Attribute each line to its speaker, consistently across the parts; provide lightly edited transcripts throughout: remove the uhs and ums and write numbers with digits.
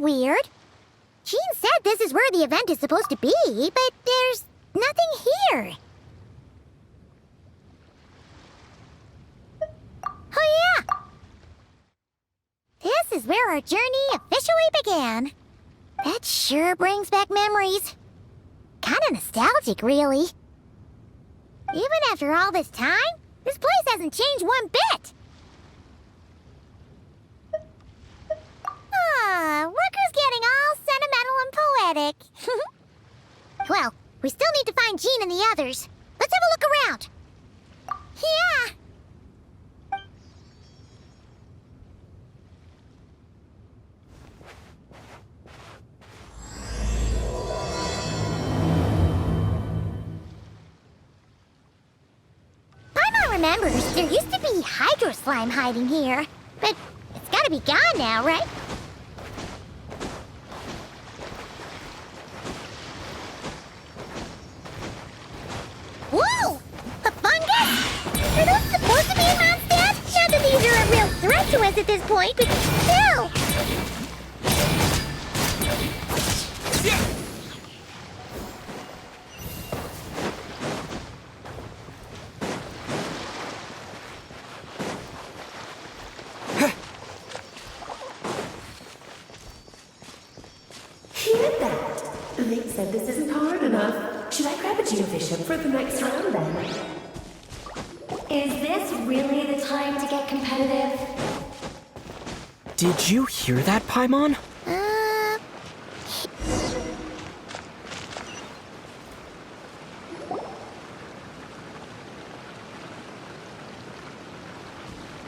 Speaker 1: weird. Jean said this is where the event is supposed to be, but there's nothing here. Oh yeah! This is where our journey officially began. That sure brings back memories. Kinda nostalgic, really. Even after all this time, this place hasn't changed one bit. Varka's getting all sentimental and poetic. Well, we still need to find Jean and the others. Let's have a look around. Yeah. Paimon remembers there used to be hydro slime hiding here, but it's gotta be gone now, right? Whoa! A fungus? Are those supposed to be in Mondstadt? Not that these are a real threat to us at this point, but still!
Speaker 2: Hear that? They said this isn't hard enough. Should I grab a geofishing for the next round then?
Speaker 3: Is this really the time to get competitive?
Speaker 4: Did you hear that, Paimon?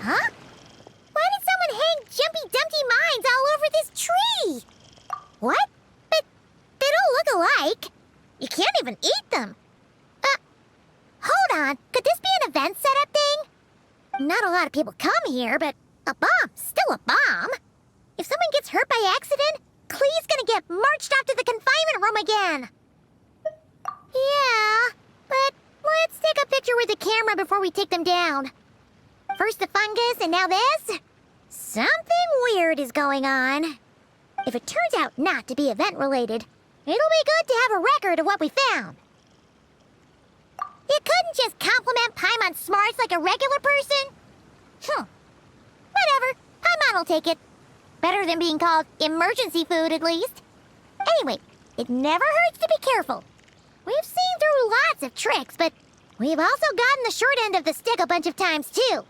Speaker 1: Huh? Why did someone hang Jumpy Dumpty mines all over this tree? What? But they don't look alike. You can't even eat them. Hold on. Could this be an event setup thing? Not a lot of people come here, but a bomb's still a bomb. If someone gets hurt by accident, Clee's gonna get marched off to the confinement room again. Yeah, but let's take a picture with the camera before we take them down. First the fungus, and now this? Something weird is going on. If it turns out not to be event-related, it'll be good to have a record of what we found. You couldn't just compliment Paimon's smarts like a regular person? Whatever. Paimon will take it. Better than being called emergency food, at least. Anyway, it never hurts to be careful. We've seen through lots of tricks, but we've also gotten the short end of the stick a bunch of times, too.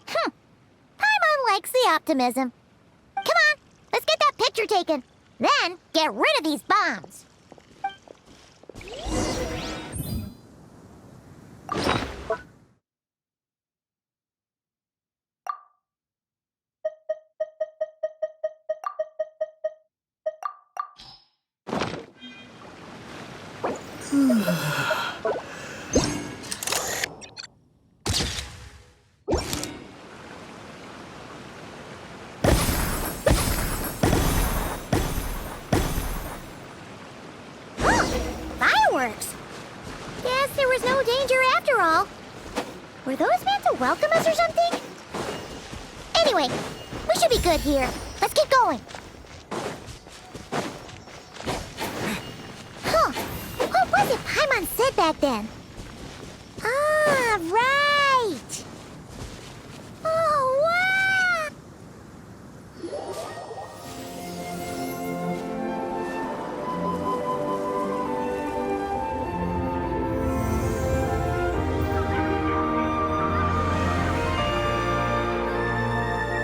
Speaker 1: Paimon likes the optimism. Come on, let's get that picture taken. Then, get rid of these bombs. Fireworks! Guess there was no danger after all. Were those meant to welcome us or something? Anyway, we should be good here. Let's keep going. What was it Paimon said back then? Ah, right! Oh, wow!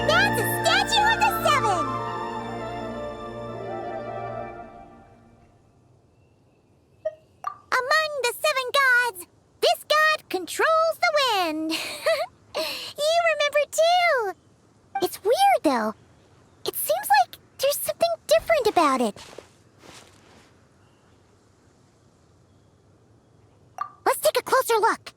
Speaker 1: That's a statue of the Seven! Among the seven gods, this god controls the wind. You remember too. It's weird though. It seems like there's something different about it. Let's take a closer look.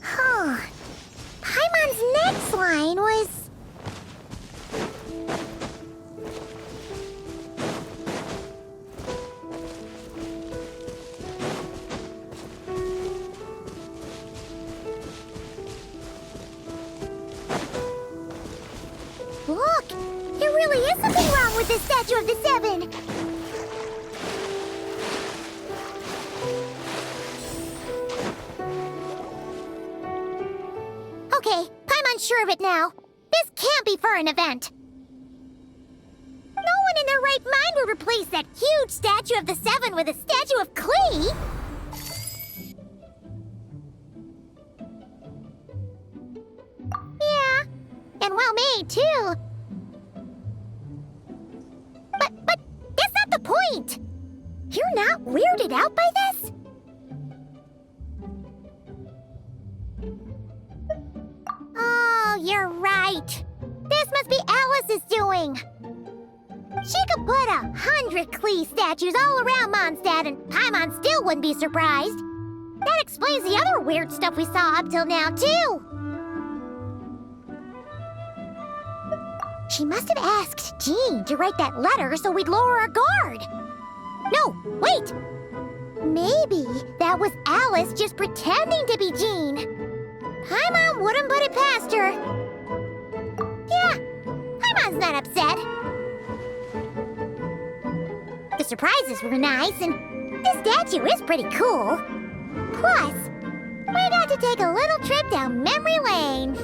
Speaker 1: Huh. Paimon's next line was... with this statue of the seven. Okay, I'm unsure of it now. This can't be for an event. No one in their right mind would replace that huge statue of the seven with a statue of Klee. Yeah, and well made too. But that's not the point. You're not weirded out by this? Oh, you're right. This must be Alice's doing. She could put 100 Klee statues all around Mondstadt and Paimon still wouldn't be surprised. That explains the other weird stuff we saw up till now, too. She must have asked Jean to write that letter so we'd lower our guard. No, wait! Maybe that was Alice just pretending to be Jean. Paimon wouldn't put it past her. Yeah, Paimon's not upset. The surprises were nice, and this statue is pretty cool. Plus, we got to take a little trip down memory lane.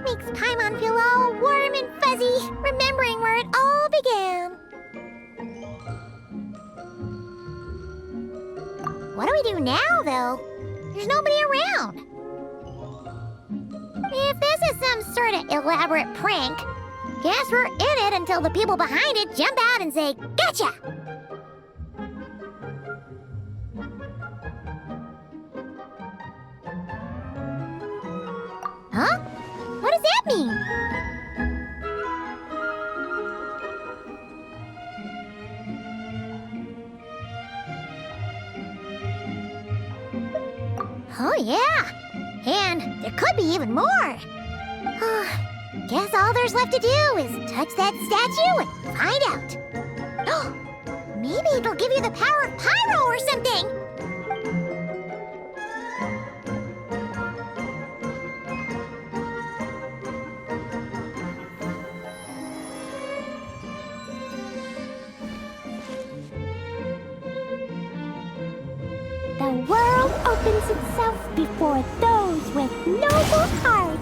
Speaker 1: Makes Paimon feel all warm and fuzzy, remembering where it all began. What do we do now, though? There's nobody around. If this is some sort of elaborate prank, guess we're in it until the people behind it jump out and say, "Gotcha!" Huh? What does that mean? Oh, yeah. And there could be even more. Guess all there's left to do is touch that statue and find out. Maybe it'll give you the power of pyro or something.
Speaker 4: The world opens itself before those with noble hearts.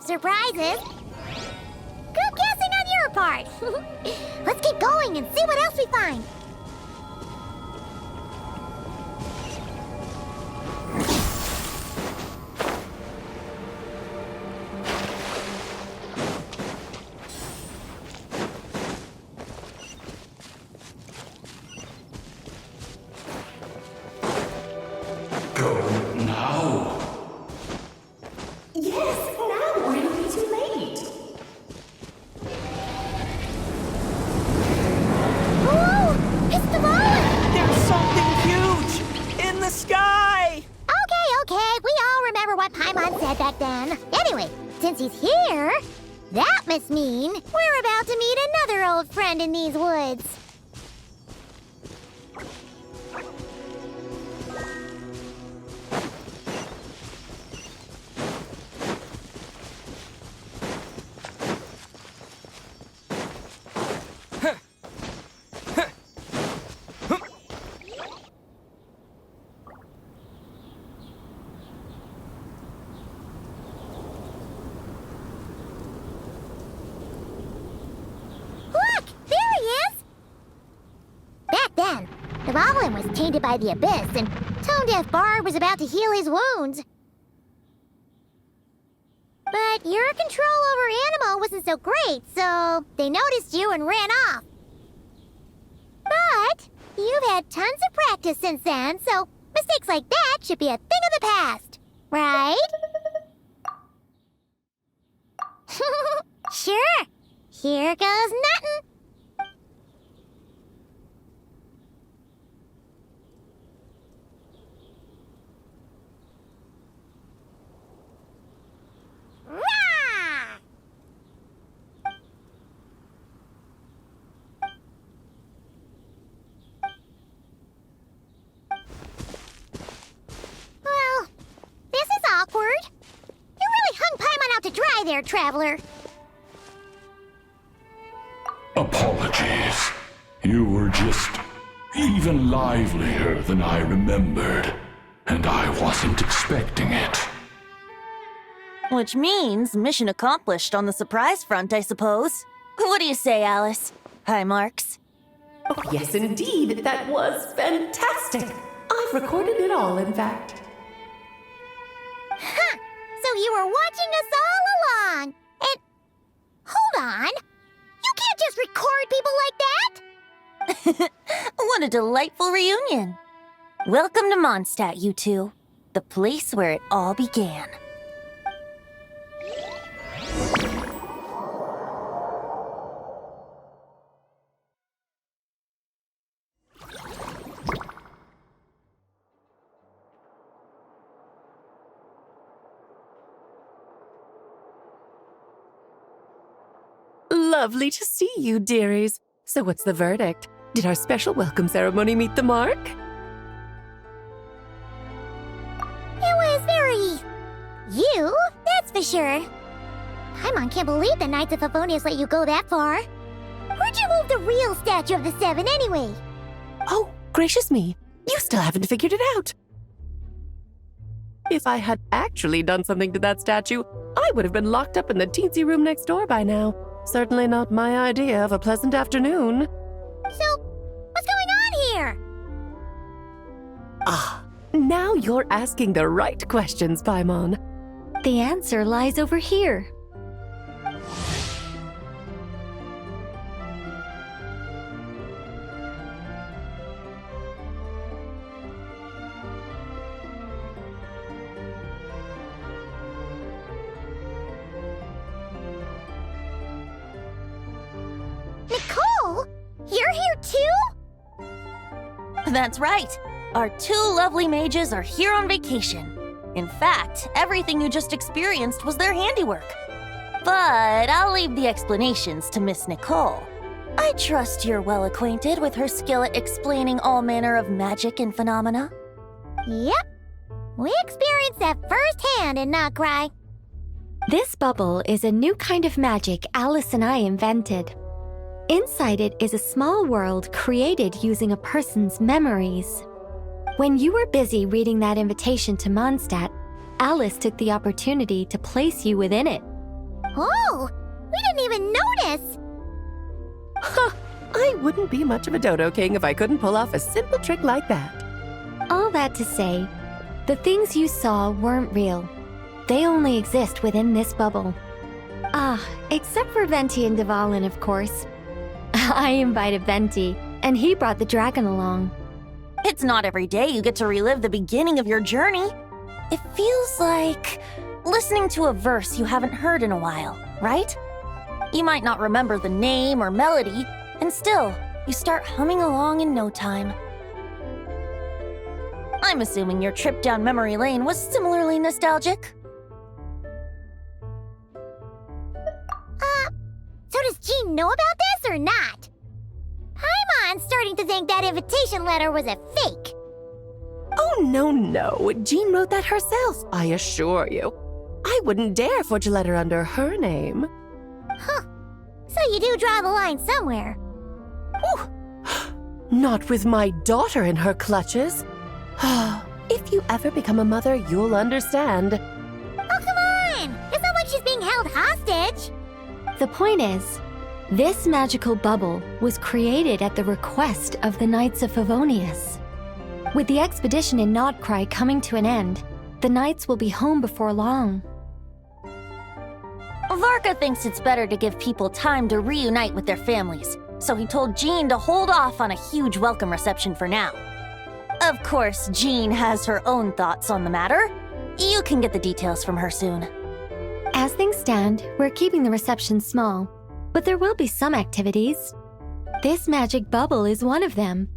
Speaker 1: Surprises. Good guessing on your part. Let's keep going and see what else we find.
Speaker 5: Go now.
Speaker 2: Yes, now, or it'll be too late.
Speaker 1: Whoa! It's the ball!
Speaker 6: There's something huge in the sky!
Speaker 1: Okay, we all remember what Paimon said back then. Anyway, since he's here, that must mean we're about to meet another old friend in these woods. The Goblin was tainted by the Abyss, and Tone Deaf Bard was about to heal his wounds. But your control over Animo wasn't so great, so they noticed you and ran off. But you've had tons of practice since then, so mistakes like that should be a thing of the past, right? Sure. Here goes nothing. Rah! Well, this is awkward. You really hung Paimon out to dry there, traveler.
Speaker 5: Apologies. You were just even livelier than I remembered, and I wasn't expecting it.
Speaker 7: Which means mission accomplished on the surprise front, I suppose. What do you say, Alice? Hi, Marks.
Speaker 2: Oh, yes, indeed. That was fantastic. I've recorded it all, in fact.
Speaker 1: Huh! So you were watching us all along. And hold on. You can't just record people like that.
Speaker 7: What a delightful reunion. Welcome to Mondstadt, you two. The place where it all began.
Speaker 2: Lovely to see you, dearies. So what's the verdict? Did our special welcome ceremony meet the mark?
Speaker 1: It was very... you, that's for sure. Paimon can't believe the Knights of Favonius let you go that far. Where'd you move the real statue of the Seven anyway?
Speaker 2: Oh, gracious me. You still haven't figured it out. If I had actually done something to that statue, I would have been locked up in the teensy room next door by now. Certainly not my idea of a pleasant afternoon.
Speaker 1: So, what's going on here?
Speaker 2: Ah, now you're asking the right questions, Paimon.
Speaker 3: The answer lies over here.
Speaker 1: Nicole? You're here too?
Speaker 7: That's right. Our two lovely mages are here on vacation. In fact, everything you just experienced was their handiwork. But I'll leave the explanations to Miss Nicole. I trust you're well acquainted with her skill at explaining all manner of magic and phenomena.
Speaker 1: Yep. We experienced that firsthand in Nocry.
Speaker 3: This bubble is a new kind of magic Alice and I invented. Inside it is a small world created using a person's memories. When you were busy reading that invitation to Mondstadt, Alice took the opportunity to place you within it.
Speaker 1: Oh, we didn't even notice.
Speaker 2: Huh, I wouldn't be much of a dodo king if I couldn't pull off a simple trick like that.
Speaker 3: All that to say, the things you saw weren't real. They only exist within this bubble. Ah, except for Venti and Dvalin, of course. I invited Venti, and he brought the dragon along.
Speaker 7: It's not every day you get to relive the beginning of your journey. It feels like listening to a verse you haven't heard in a while, right? You might not remember the name or melody, and still, you start humming along in no time. I'm assuming your trip down memory lane was similarly nostalgic.
Speaker 1: So does Jean know about this or not? Paimon's starting to think that invitation letter was a fake.
Speaker 2: Oh, no. Jean wrote that herself, I assure you. I wouldn't dare forge a letter under her name.
Speaker 1: Huh. So you do draw the line somewhere.
Speaker 2: Whew. Not with my daughter in her clutches. If you ever become a mother, you'll understand.
Speaker 1: Oh, come on! It's not like she's being held hostage.
Speaker 3: The point is, this magical bubble was created at the request of the Knights of Favonius. With the expedition in Nocry coming to an end, the Knights will be home before long.
Speaker 7: Varka thinks it's better to give people time to reunite with their families, so he told Jean to hold off on a huge welcome reception for now. Of course, Jean has her own thoughts on the matter. You can get the details from her soon.
Speaker 3: As As things stand, we're keeping the reception small, but there will be some activities. This magic bubble is one of them.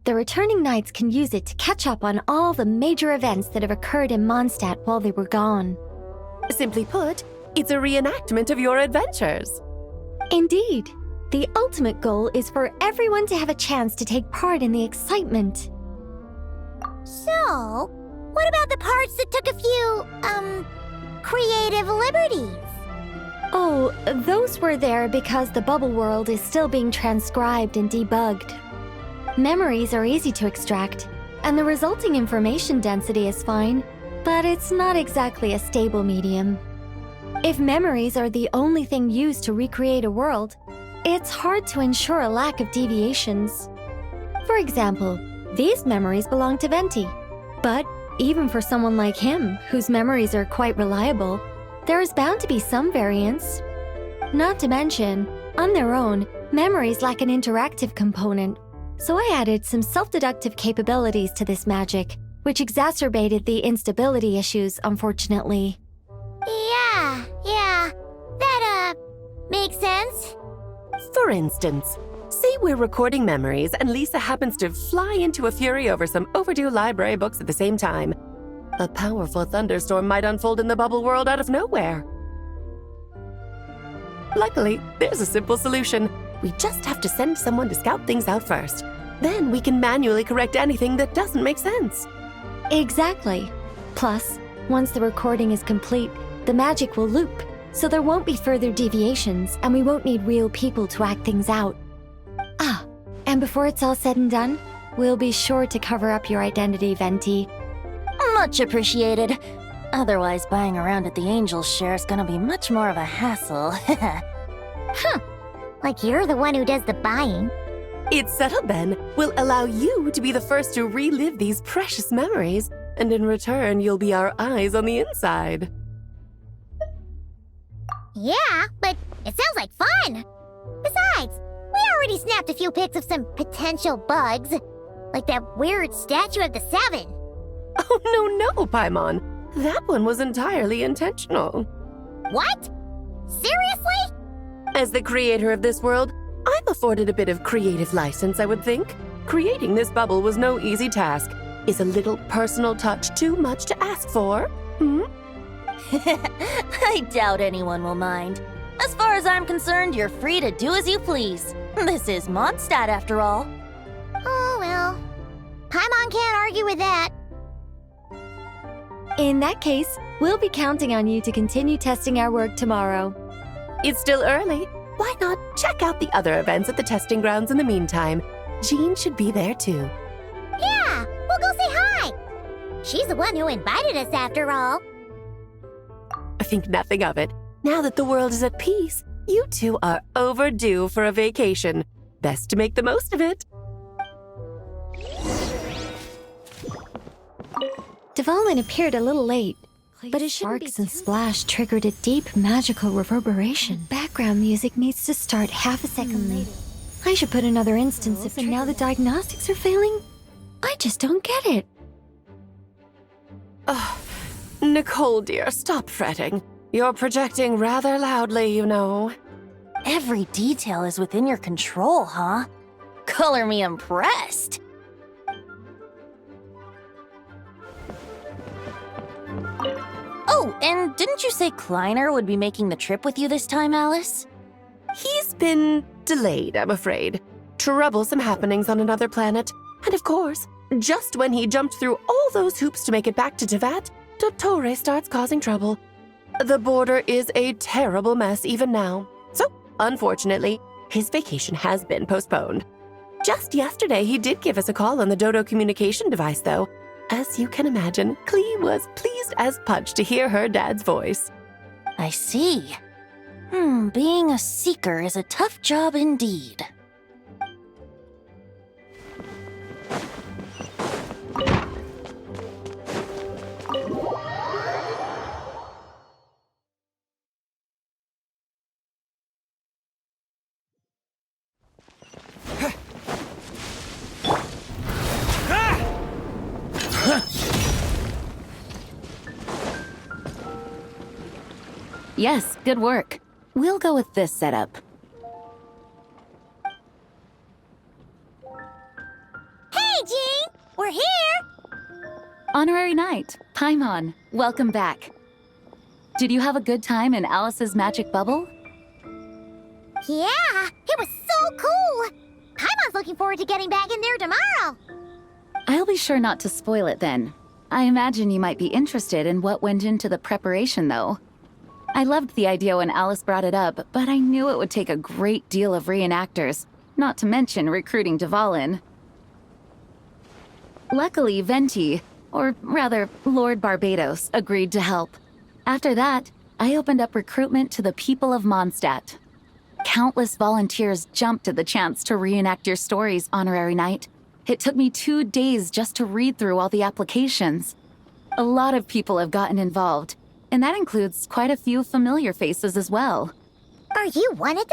Speaker 3: The returning knights can use it to catch up on all the major events that have occurred in Mondstadt while they were gone.
Speaker 2: Simply put, it's a reenactment of your adventures.
Speaker 3: Indeed. The ultimate goal is for everyone to have a chance to take part in the excitement.
Speaker 1: So, what about the parts that took a few, creative liberties?
Speaker 3: Oh, those were there because the bubble world is still being transcribed and debugged. Memories are easy to extract, and the resulting information density is fine, but it's not exactly a stable medium. If memories are the only thing used to recreate a world, it's hard to ensure a lack of deviations. For example, these memories belong to Venti, but even for someone like him, whose memories are quite reliable, there is bound to be some variance. Not to mention, on their own, memories lack an interactive component, so I added some self-deductive capabilities to this magic, which exacerbated the instability issues, unfortunately.
Speaker 1: Yeah, that, makes sense.
Speaker 2: For instance, say we're recording memories and Lisa happens to fly into a fury over some overdue library books at the same time. A powerful thunderstorm might unfold in the bubble world out of nowhere. Luckily, there's a simple solution. We just have to send someone to scout things out first. Then we can manually correct anything that doesn't make sense.
Speaker 3: Exactly. Plus, once the recording is complete, the magic will loop, so there won't be further deviations, and we won't need real people to act things out. Ah, and before it's all said and done, we'll be sure to cover up your identity, Venti.
Speaker 7: Much appreciated. Otherwise, buying around at the Angel's share is gonna be much more of a hassle.
Speaker 1: Like you're the one who does the buying.
Speaker 2: It's settled then. We'll allow you to be the first to relive these precious memories, and in return, you'll be our eyes on the inside.
Speaker 1: Yeah, but it sounds like fun. Besides, we already snapped a few pics of some potential bugs. Like that weird statue of the Seven.
Speaker 2: Oh, no, Paimon. That one was entirely intentional.
Speaker 1: What? Seriously?
Speaker 2: As the creator of this world, I'm afforded a bit of creative license, I would think. Creating this bubble was no easy task. Is a little personal touch too much to ask for?
Speaker 7: I doubt anyone will mind. As far as I'm concerned, you're free to do as you please. This is Mondstadt, after all.
Speaker 1: Oh, well. Paimon can't argue with that.
Speaker 3: In that case, we'll be counting on you to continue testing our work tomorrow.
Speaker 2: It's still early. Why not check out the other events at the testing grounds in the meantime? Jean should be there too.
Speaker 1: Yeah, we'll go say hi. She's the one who invited us, after all.
Speaker 2: I think nothing of it. Now that the world is at peace, you two are overdue for a vacation. Best to make the most of it.
Speaker 3: Dvalin appeared a little late, but his sparks and splash triggered a deep magical reverberation. Background music needs to start half a second later. I should put another instance of, and now the diagnostics are failing? I just don't get it.
Speaker 2: Nicole, dear, stop fretting. You're projecting rather loudly, you know.
Speaker 7: Every detail is within your control, huh? Color me impressed. Oh, and didn't you say Kleiner would be making the trip with you this time, Alice?
Speaker 2: He's been delayed, I'm afraid. Troublesome happenings on another planet. And of course, just when he jumped through all those hoops to make it back to Tevat, Dottore starts causing trouble. The border is a terrible mess even now. So, unfortunately, his vacation has been postponed. Just yesterday, he did give us a call on the Dodo communication device, though. As you can imagine, Klee was pleased as punch to hear her dad's voice.
Speaker 7: I see. Being a seeker is a tough job indeed.
Speaker 8: Yes, good work. We'll go with this setup.
Speaker 1: Hey, Jean! We're here!
Speaker 8: Honorary Knight, Paimon, welcome back. Did you have a good time in Alice's magic bubble?
Speaker 1: Yeah, it was so cool! Paimon's looking forward to getting back in there tomorrow!
Speaker 8: I'll be sure not to spoil it then. I imagine you might be interested in what went into the preparation, though. I loved the idea when Alice brought it up, but I knew it would take a great deal of reenactors, not to mention recruiting Dvalin. Luckily, Venti, or rather, Lord Barbados, agreed to help. After that, I opened up recruitment to the people of Mondstadt. Countless volunteers jumped at the chance to reenact your stories, Honorary Knight. It took me 2 days just to read through all the applications. A lot of people have gotten involved, and that includes quite a few familiar faces as well.
Speaker 1: Are you one of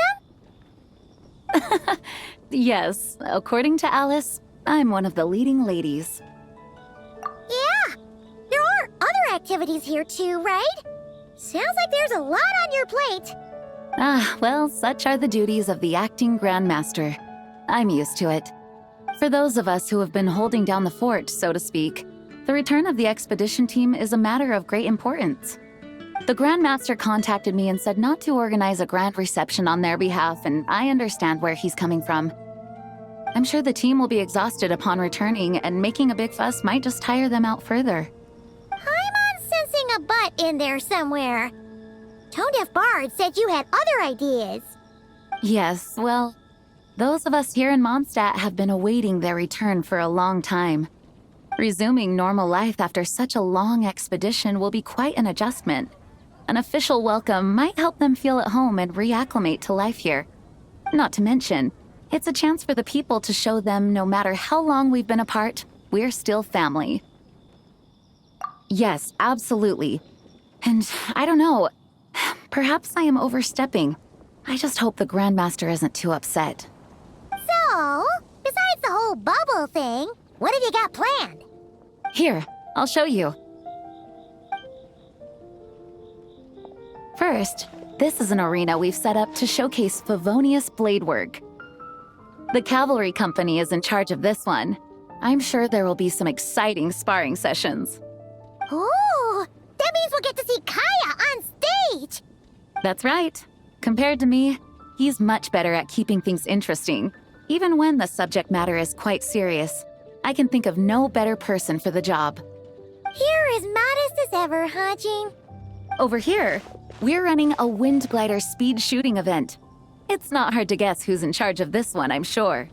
Speaker 1: them?
Speaker 8: Yes, according to Alice, I'm one of the leading ladies.
Speaker 1: Yeah, there are other activities here too, right? Sounds like there's a lot on your plate.
Speaker 8: Ah, well, such are the duties of the acting Grandmaster. I'm used to it. For those of us who have been holding down the fort, so to speak, the return of the expedition team is a matter of great importance. The Grandmaster contacted me and said not to organize a grand reception on their behalf, and I understand where he's coming from. I'm sure the team will be exhausted upon returning, and making a big fuss might just tire them out further.
Speaker 1: I'm sensing a butt in there somewhere. Tone-deaf Bard said you had other ideas.
Speaker 8: Yes, well, those of us here in Mondstadt have been awaiting their return for a long time. Resuming normal life after such a long expedition will be quite an adjustment. An official welcome might help them feel at home and reacclimate to life here. Not to mention, it's a chance for the people to show them no matter how long we've been apart, we're still family. Yes, absolutely. And I don't know, perhaps I am overstepping. I just hope the Grandmaster isn't too upset.
Speaker 1: So, besides the whole bubble thing, what have you got planned?
Speaker 8: Here, I'll show you. First, this is an arena we've set up to showcase Favonius blade work. The Cavalry Company is in charge of this one. I'm sure there will be some exciting sparring sessions.
Speaker 1: Ooh, that means we'll get to see Kaya on stage!
Speaker 8: That's right. Compared to me, he's much better at keeping things interesting, even when the subject matter is quite serious. I can think of no better person for the job.
Speaker 1: You're as modest as ever, huh, Jean?
Speaker 8: Over here, we're running a wind glider speed shooting event. It's not hard to guess who's in charge of this one, I'm sure.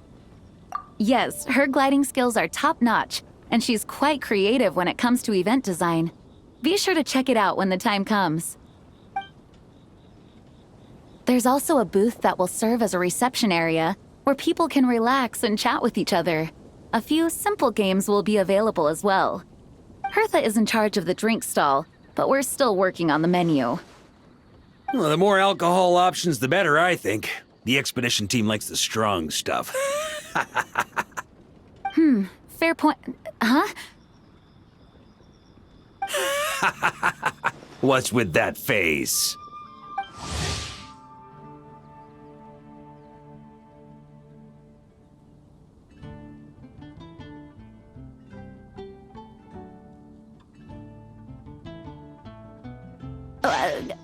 Speaker 8: Yes, her gliding skills are top-notch, and she's quite creative when it comes to event design. Be sure to check it out when the time comes. There's also a booth that will serve as a reception area where people can relax and chat with each other. A few simple games will be available as well. Hertha is in charge of the drink stall, but we're still working on the menu.
Speaker 9: Well, the more alcohol options, the better, I think. The expedition team likes the strong stuff.
Speaker 8: Fair point. Huh?
Speaker 9: What's with that face?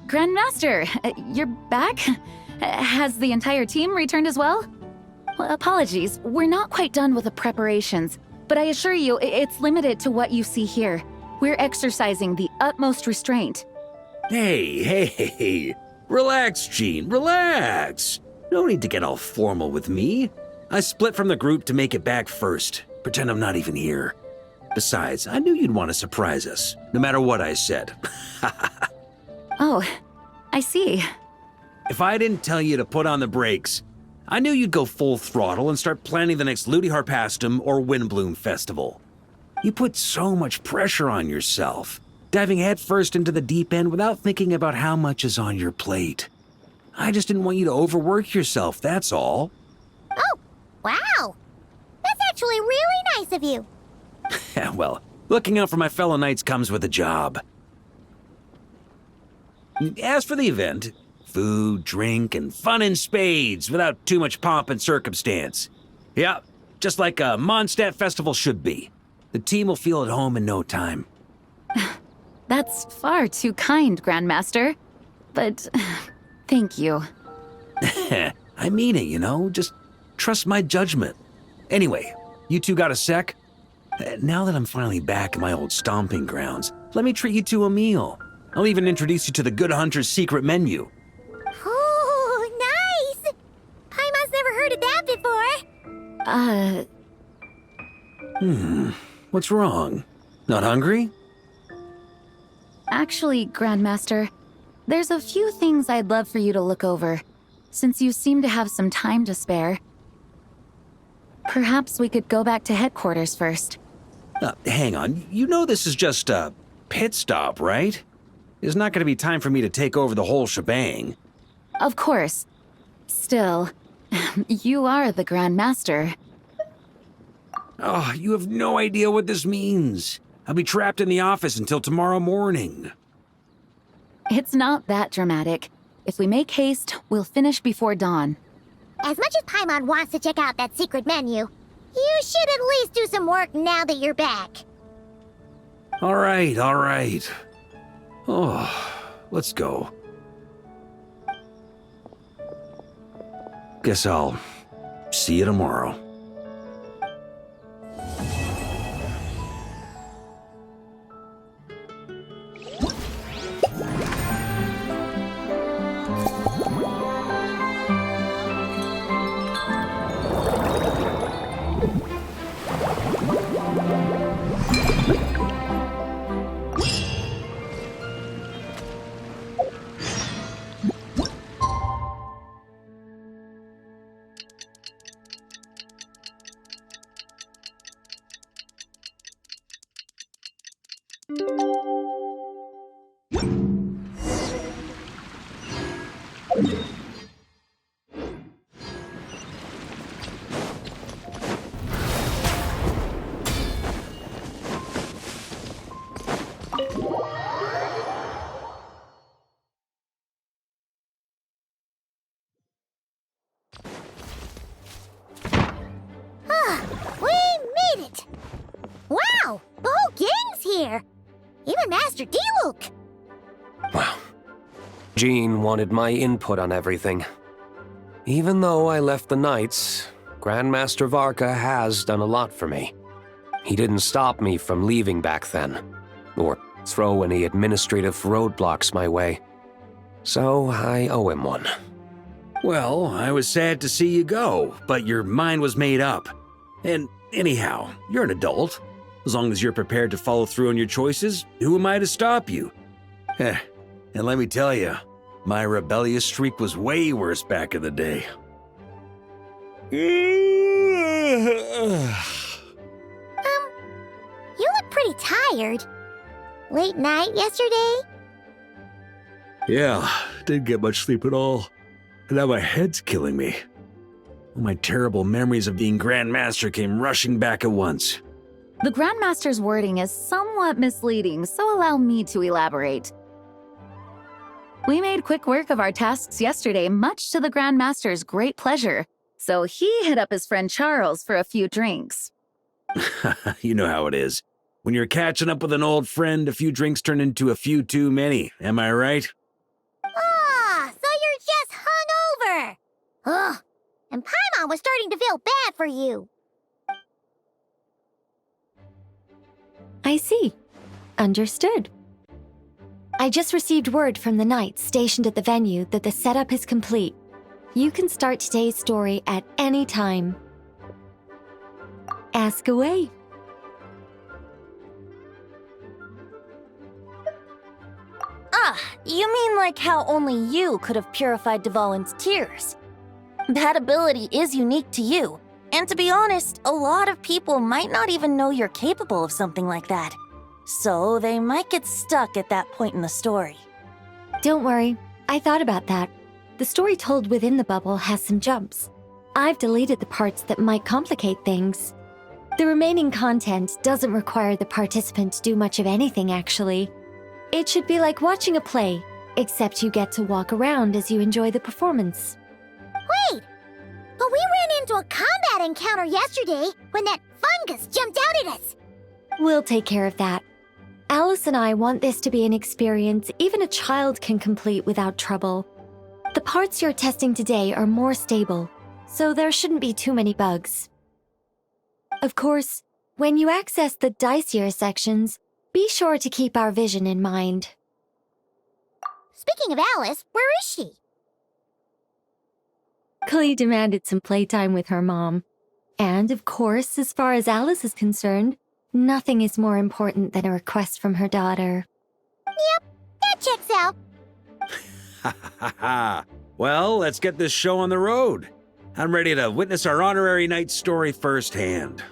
Speaker 8: Grandmaster, you're back? Has the entire team returned as well? Well, apologies, we're not quite done with the preparations, but I assure you, it's limited to what you see here. We're exercising the utmost restraint.
Speaker 9: Hey. Relax, Jean, relax. No need to get all formal with me. I split from the group to make it back first. Pretend I'm not even here. Besides, I knew you'd want to surprise us, no matter what I said.
Speaker 8: Oh, I see.
Speaker 9: If I didn't tell you to put on the brakes, I knew you'd go full throttle and start planning the next Ludi Harpastum or Windbloom Festival. You put so much pressure on yourself, diving headfirst into the deep end without thinking about how much is on your plate. I just didn't want you to overwork yourself, that's all.
Speaker 1: Oh, wow! That's actually really nice of you.
Speaker 9: Well, looking out for my fellow knights comes with a job. As for the event, food, drink, and fun in spades without too much pomp and circumstance. Yeah, just like a Mondstadt festival should be. The team will feel at home in no time.
Speaker 8: That's far too kind, Grandmaster. But thank you.
Speaker 9: I mean it, you know? Just trust my judgment. Anyway, you two got a sec? Now that I'm finally back in my old stomping grounds, let me treat you to a meal. I'll even introduce you to the Good Hunter's secret menu.
Speaker 1: Oh, nice! Paimon's never heard of that before.
Speaker 9: What's wrong? Not hungry?
Speaker 8: Actually, Grandmaster, there's a few things I'd love for you to look over, since you seem to have some time to spare. Perhaps we could go back to headquarters first.
Speaker 9: Hang on, you know this is just a pit stop, right? There's not going to be time for me to take over the whole shebang.
Speaker 8: Of course. Still, you are the Grandmaster.
Speaker 9: Oh, you have no idea what this means. I'll be trapped in the office until tomorrow morning.
Speaker 8: It's not that dramatic. If we make haste, we'll finish before dawn.
Speaker 1: As much as Paimon wants to check out that secret menu, you should at least do some work now that you're back.
Speaker 9: All right, all right. Oh, let's go. Guess I'll see you tomorrow.
Speaker 1: Wow! The whole gang's here! Even Master D-Luke!
Speaker 10: Wow. Jean wanted my input on everything. Even though I left the Knights, Grandmaster Varka has done a lot for me. He didn't stop me from leaving back then, or throw any administrative roadblocks my way. So I owe him one.
Speaker 9: Well, I was sad to see you go, but your mind was made up. And anyhow, you're an adult. As long as you're prepared to follow through on your choices, who am I to stop you? And let me tell you, my rebellious streak was way worse back in the day.
Speaker 1: You look pretty tired. Late night yesterday?
Speaker 9: Yeah, didn't get much sleep at all. And now my head's killing me. All my terrible memories of being Grandmaster came rushing back at once.
Speaker 8: The Grandmaster's wording is somewhat misleading, so allow me to elaborate. We made quick work of our tasks yesterday, much to the Grandmaster's great pleasure, so he hit up his friend Charles for a few drinks.
Speaker 9: You know how it is. When you're catching up with an old friend, a few drinks turn into a few too many, am I right?
Speaker 1: Ah, so you're just hungover! Ugh, and Paimon was starting to feel bad for you.
Speaker 3: I see. Understood. I just received word from the Knights stationed at the venue that the setup is complete. You can start today's story at any time. Ask away.
Speaker 7: Ah, you mean like how only you could have purified Dvalin's tears? That ability is unique to you, and to be honest, a lot of people might not even know you're capable of something like that. So they might get stuck at that point in the story.
Speaker 3: Don't worry, I thought about that. The story told within the bubble has some jumps. I've deleted the parts that might complicate things. The remaining content doesn't require the participant to do much of anything, actually. It should be like watching a play. Except you get to walk around as you enjoy the performance.
Speaker 1: Wait! But we ran into a combat encounter yesterday when that fungus jumped out at us.
Speaker 3: We'll take care of that. Alice and I want this to be an experience even a child can complete without trouble. The parts you're testing today are more stable, so there shouldn't be too many bugs. Of course, when you access the dicier sections, be sure to keep our vision in mind.
Speaker 1: Speaking of Alice, where is she?
Speaker 3: Clee demanded some playtime with her mom. And, of course, as far as Alice is concerned, nothing is more important than a request from her daughter.
Speaker 1: Yep, that checks out.
Speaker 9: Ha ha ha! Well, let's get this show on the road. I'm ready to witness our honorary knight's story firsthand.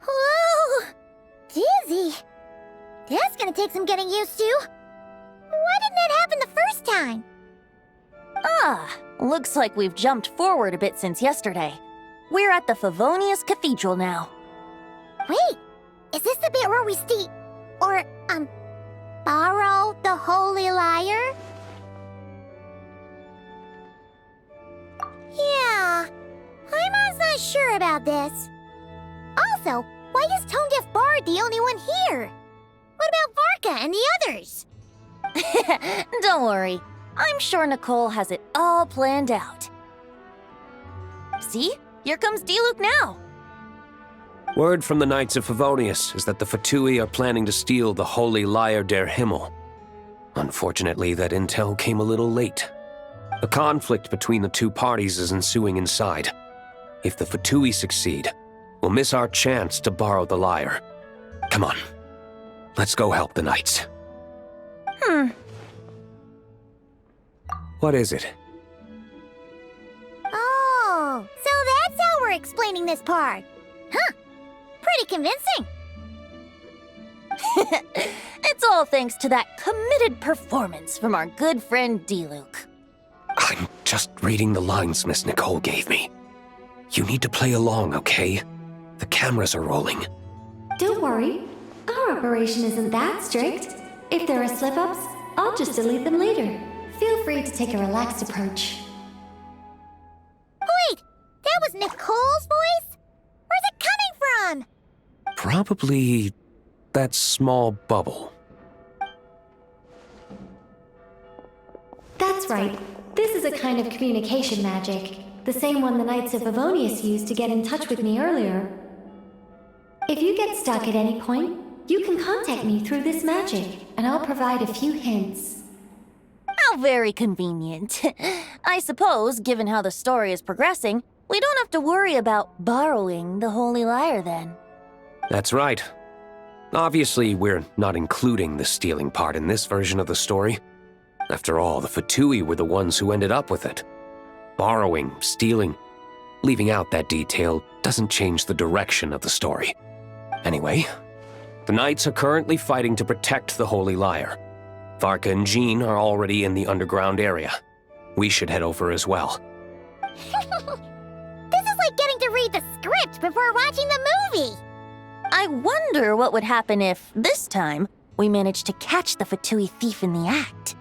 Speaker 1: Whoa! Dizzy. That's gonna take some getting used to. Why didn't that happen the first time?
Speaker 7: Looks like we've jumped forward a bit since yesterday. We're at the Favonius Cathedral now.
Speaker 1: Wait, is this the bit where we borrow the Holy Lyre? Yeah, I'm not sure about this. Also, why is Tone Deaf Bard the only one here? What about Varka and the others?
Speaker 7: Don't worry. I'm sure Nicole has it all planned out. See? Here comes D-Luke now.
Speaker 10: Word from the Knights of Favonius is that the Fatui are planning to steal the Holy Lyre der Himmel. Unfortunately, that intel came a little late. A conflict between the two parties is ensuing inside. If the Fatui succeed, we'll miss our chance to borrow the lyre. Come on, let's go help the Knights. What is it?
Speaker 1: Oh, so that's how we're explaining this part. Huh, pretty convincing.
Speaker 7: It's all thanks to that committed performance from our good friend D-Luke.
Speaker 10: I'm just reading the lines Miss Nicole gave me. You need to play along, okay? The cameras are rolling.
Speaker 3: Don't worry. Our operation isn't that strict. If there are slip-ups, I'll just delete them later. Feel free to take a relaxed approach.
Speaker 1: Wait, that was Nicole's voice? Where's it coming from?
Speaker 10: Probably that small bubble.
Speaker 3: That's right. This is a kind of communication magic. The same one the Knights of Favonius used to get in touch with me earlier. If you get stuck at any point, you can contact me through this magic, and I'll provide a few hints.
Speaker 7: How very convenient. I suppose, given how the story is progressing, we don't have to worry about borrowing the Holy Lyre then.
Speaker 10: That's right. Obviously, we're not including the stealing part in this version of the story. After all, the Fatui were the ones who ended up with it. Borrowing, stealing, leaving out that detail doesn't change the direction of the story. Anyway, the Knights are currently fighting to protect the Holy Lyre. Varka and Jean are already in the underground area. We should head over as well.
Speaker 1: This is like getting to read the script before watching the movie.
Speaker 7: I wonder what would happen if, this time, we managed to catch the Fatui thief in the act.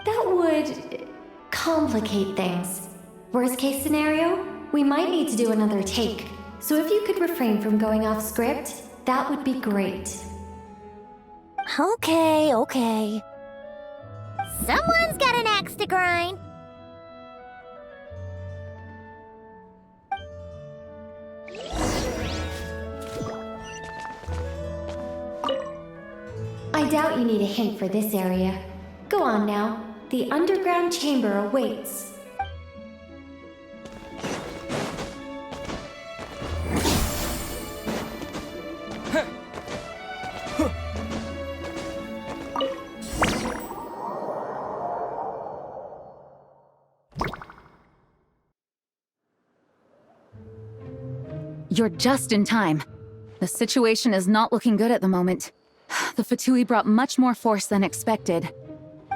Speaker 3: That would complicate things. Worst case scenario, we might need to do another take. So if you could refrain from going off script, that would be great.
Speaker 7: Okay.
Speaker 1: Someone's got an axe to grind.
Speaker 3: I doubt you need a hint for this area. Go on now. The underground chamber awaits.
Speaker 8: You're just in time. The situation is not looking good at the moment. The Fatui brought much more force than expected.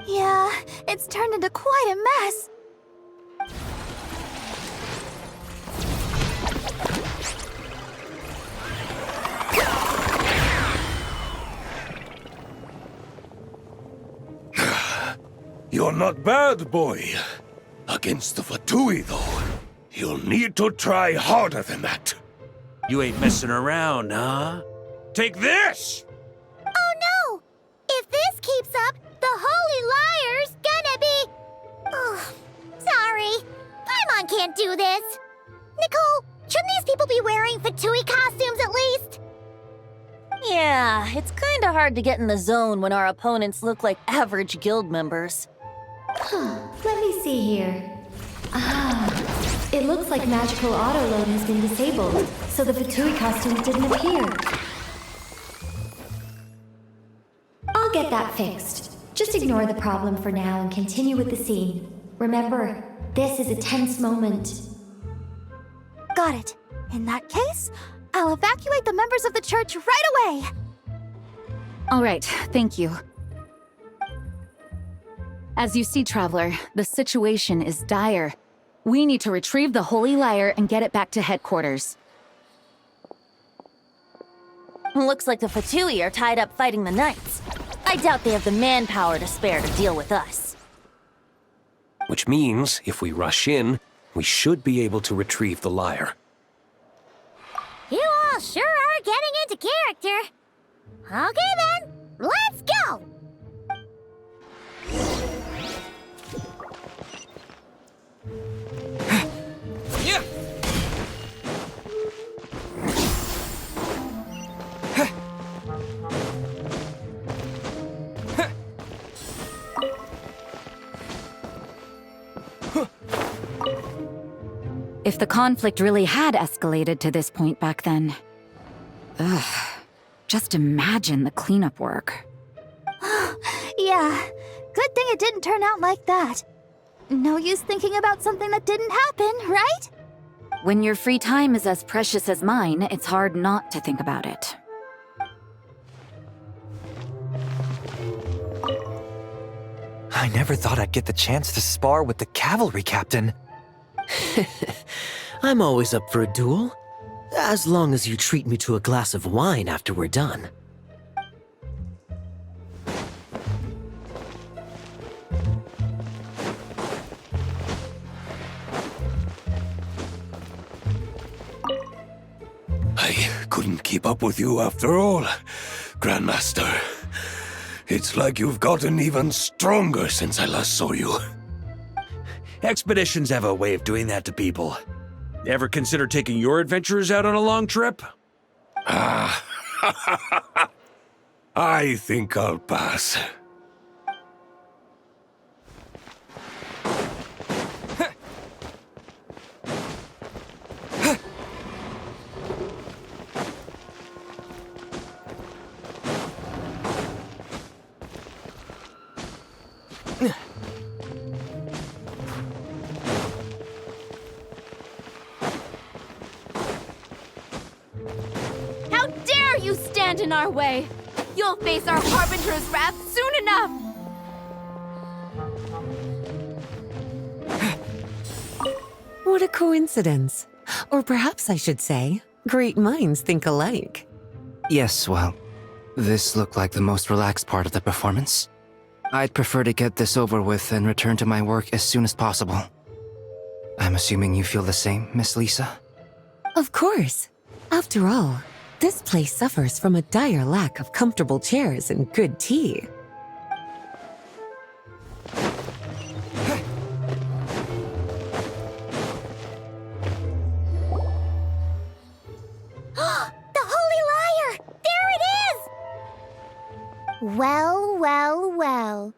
Speaker 7: Yeah, it's turned into quite a mess.
Speaker 11: You're not bad, boy. Against the Fatui, though, you'll need to try harder than that.
Speaker 9: You ain't messing around, huh? Take this!
Speaker 1: Oh no! If this keeps up, the Holy Liar's gonna be... Oh, sorry. Paimon can't do this. Nicole, shouldn't these people be wearing Fatui costumes at least?
Speaker 7: Yeah, it's kinda hard to get in the zone when our opponents look like average guild members.
Speaker 3: Let me see here. It looks like magical autoload has been disabled, so the Fatui costumes didn't appear. I'll get that fixed. Just ignore the problem for now and continue with the scene. Remember, this is a tense moment.
Speaker 4: Got it. In that case, I'll evacuate the members of the church right away.
Speaker 8: All right, thank you. As you see, Traveler, the situation is dire. We need to retrieve the Holy Lyre and get it back to headquarters.
Speaker 7: Looks like the Fatui are tied up fighting the Knights. I doubt they have the manpower to spare to deal with us.
Speaker 10: Which means, if we rush in, we should be able to retrieve the lyre.
Speaker 1: You all sure are getting into character. Okay then, let's go!
Speaker 8: If the conflict really had escalated to this point back then... just imagine the cleanup work.
Speaker 4: Yeah, good thing it didn't turn out like that. No use thinking about something that didn't happen, right?
Speaker 8: When your free time is as precious as mine, it's hard not to think about it.
Speaker 6: I never thought I'd get the chance to spar with the cavalry captain.
Speaker 12: I'm always up for a duel. As long as you treat me to a glass of wine after we're done.
Speaker 11: I couldn't keep up with you after all, Grandmaster. It's like you've gotten even stronger since I last saw you.
Speaker 9: Expeditions have a way of doing that to people. Ever consider taking your adventurers out on a long trip?
Speaker 11: I think I'll pass.
Speaker 13: How dare you stand in our way! You'll face our Harbinger's wrath soon enough!
Speaker 2: What a coincidence. Or perhaps I should say, great minds think alike.
Speaker 6: Yes, well, this looked like the most relaxed part of the performance. I'd prefer to get this over with and return to my work as soon as possible. I'm assuming you feel the same, Miss Lisa?
Speaker 2: Of course. After all, this place suffers from a dire lack of comfortable chairs and good tea.
Speaker 1: The Holy Lyre! There it is!
Speaker 4: Well, well, well.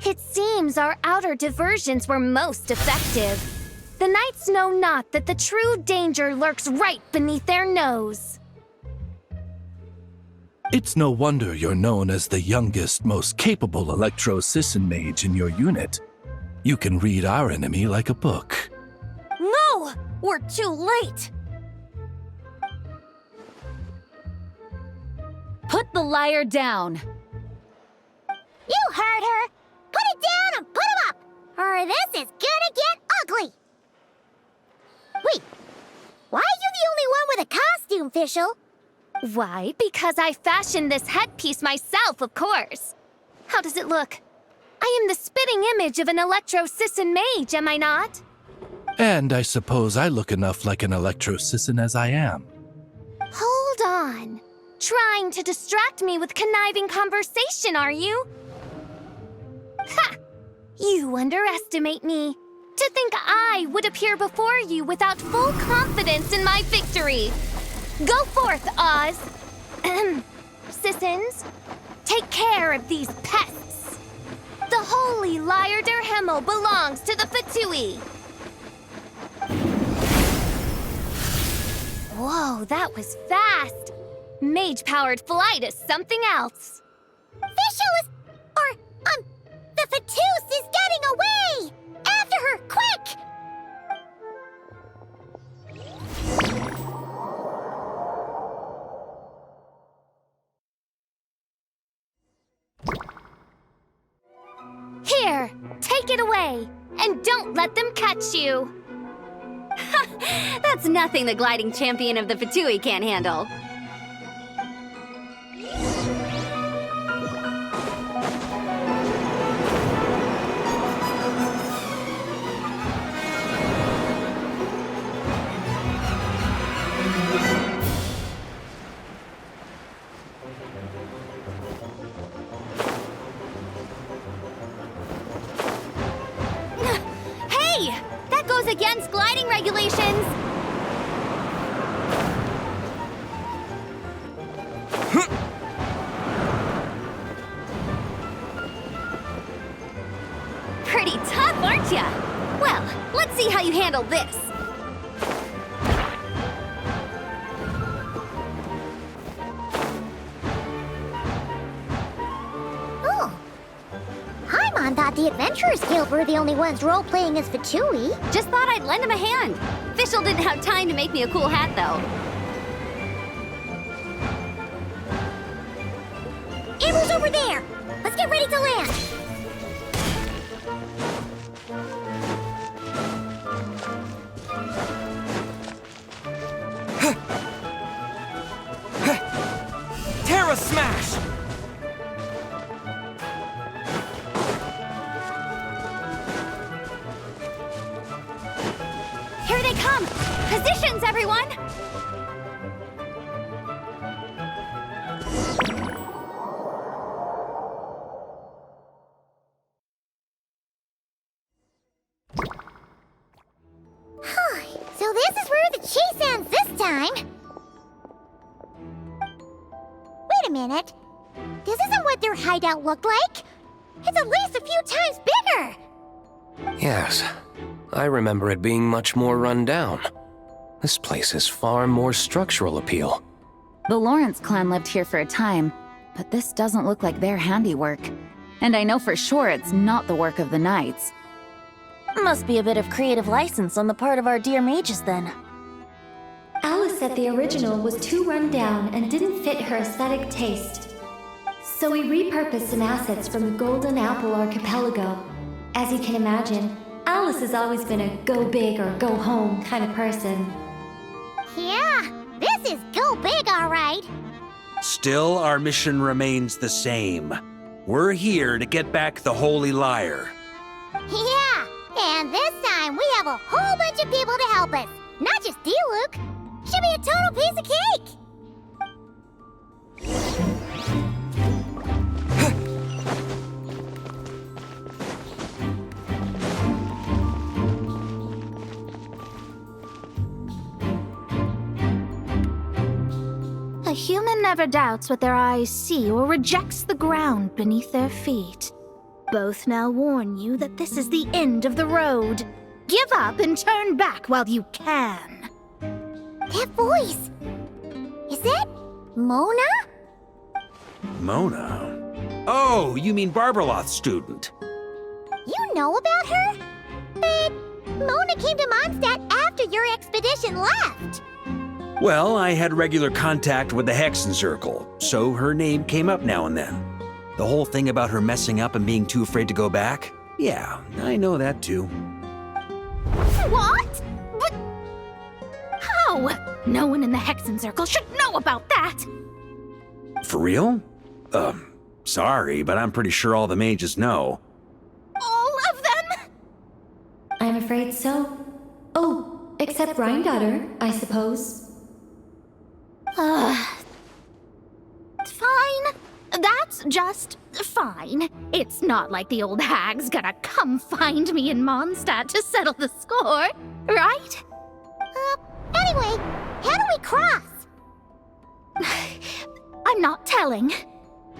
Speaker 4: It seems our outer diversions were most effective. The knights know not that the true danger lurks right beneath their nose.
Speaker 14: It's no wonder you're known as the youngest, most capable electro-Sisson mage in your unit. You can read our enemy like a book.
Speaker 7: No! We're too late! Put
Speaker 8: the liar down.
Speaker 1: You heard her! Put it down and put him up! Or this is gonna get ugly! Wait, why are you the only one with a costume, Fischl?
Speaker 4: Why? Because I fashioned this headpiece myself, of course. How does it look? I am the spitting image of an Electro-Sisson mage, am I not?
Speaker 14: And I suppose I look enough like an Electro-Sisson as I am.
Speaker 4: Hold on. Trying to distract me with conniving conversation, are you? Ha! You underestimate me. To think I would appear before you without full confidence in my victory. Go forth, Oz. Sissons, take care of these pests. The holy Liar der Himmel belongs to the Fatui. Whoa, that was fast. Mage-powered flight is something else.
Speaker 1: Fischl is... the Fatus is getting away! After her, quick!
Speaker 4: Here, take it away, and don't let them catch you.
Speaker 13: That's nothing the gliding champion of the Fatui can't handle. Hey! That goes against gliding regulations! Pretty tough, aren't ya? Well, let's see how you handle this.
Speaker 1: Oh. Paimon thought the Adventurers Guild were the only ones role-playing as Fatui.
Speaker 13: Just thought I'd lend him a hand. Fischl didn't have time to make me a cool hat, though.
Speaker 1: Amber's over there! Let's get ready to land!
Speaker 15: Terra Smash!
Speaker 13: Here they come! Positions, everyone!
Speaker 1: So this is where the chase ends this time. Wait a minute. This isn't what their hideout looked like. It's at least a few times bigger.
Speaker 10: Yes, I remember it being much more run down. This place has far more structural appeal.
Speaker 8: The Lawrence clan lived here for a time, but this doesn't look like their handiwork. And I know for sure it's not the work of the Knights.
Speaker 7: Must be a bit of creative license on the part of our dear mages, then.
Speaker 3: Alice said the original was too run down and didn't fit her aesthetic taste. So we repurposed some assets from the Golden Apple Archipelago. As you can imagine, Alice has always been a go big or go home kind of person.
Speaker 1: Yeah, this is go big, all right.
Speaker 9: Still, our mission remains the same. We're here to get back the Holy Liar.
Speaker 1: Yeah, and this time we have a whole bunch of people to help us. Not just you, Luke. Should be a total piece of cake.
Speaker 4: A human never doubts what their eyes see or rejects the ground beneath their feet. Both now warn you that this is the end of the road. Give up and turn back while you can.
Speaker 1: That voice. Is that Mona?
Speaker 9: Mona? Oh, you mean Barbarloth's student.
Speaker 1: You know about her? But Mona came to Mondstadt after your expedition left.
Speaker 9: Well, I had regular contact with the Hexen Circle, so her name came up now and then. The whole thing about her messing up and being too afraid to go back? Yeah, I know that too.
Speaker 13: What? But how? No one in the Hexen Circle should know about that!
Speaker 9: For real? Sorry, but I'm pretty sure all the mages know.
Speaker 13: All of them?
Speaker 3: I'm afraid so. Oh, except Granddaughter, I suppose.
Speaker 13: Fine. That's just fine. It's not like the old hag's gonna come find me in Mondstadt to settle the score, right?
Speaker 1: Anyway, how do we cross?
Speaker 13: I'm not telling.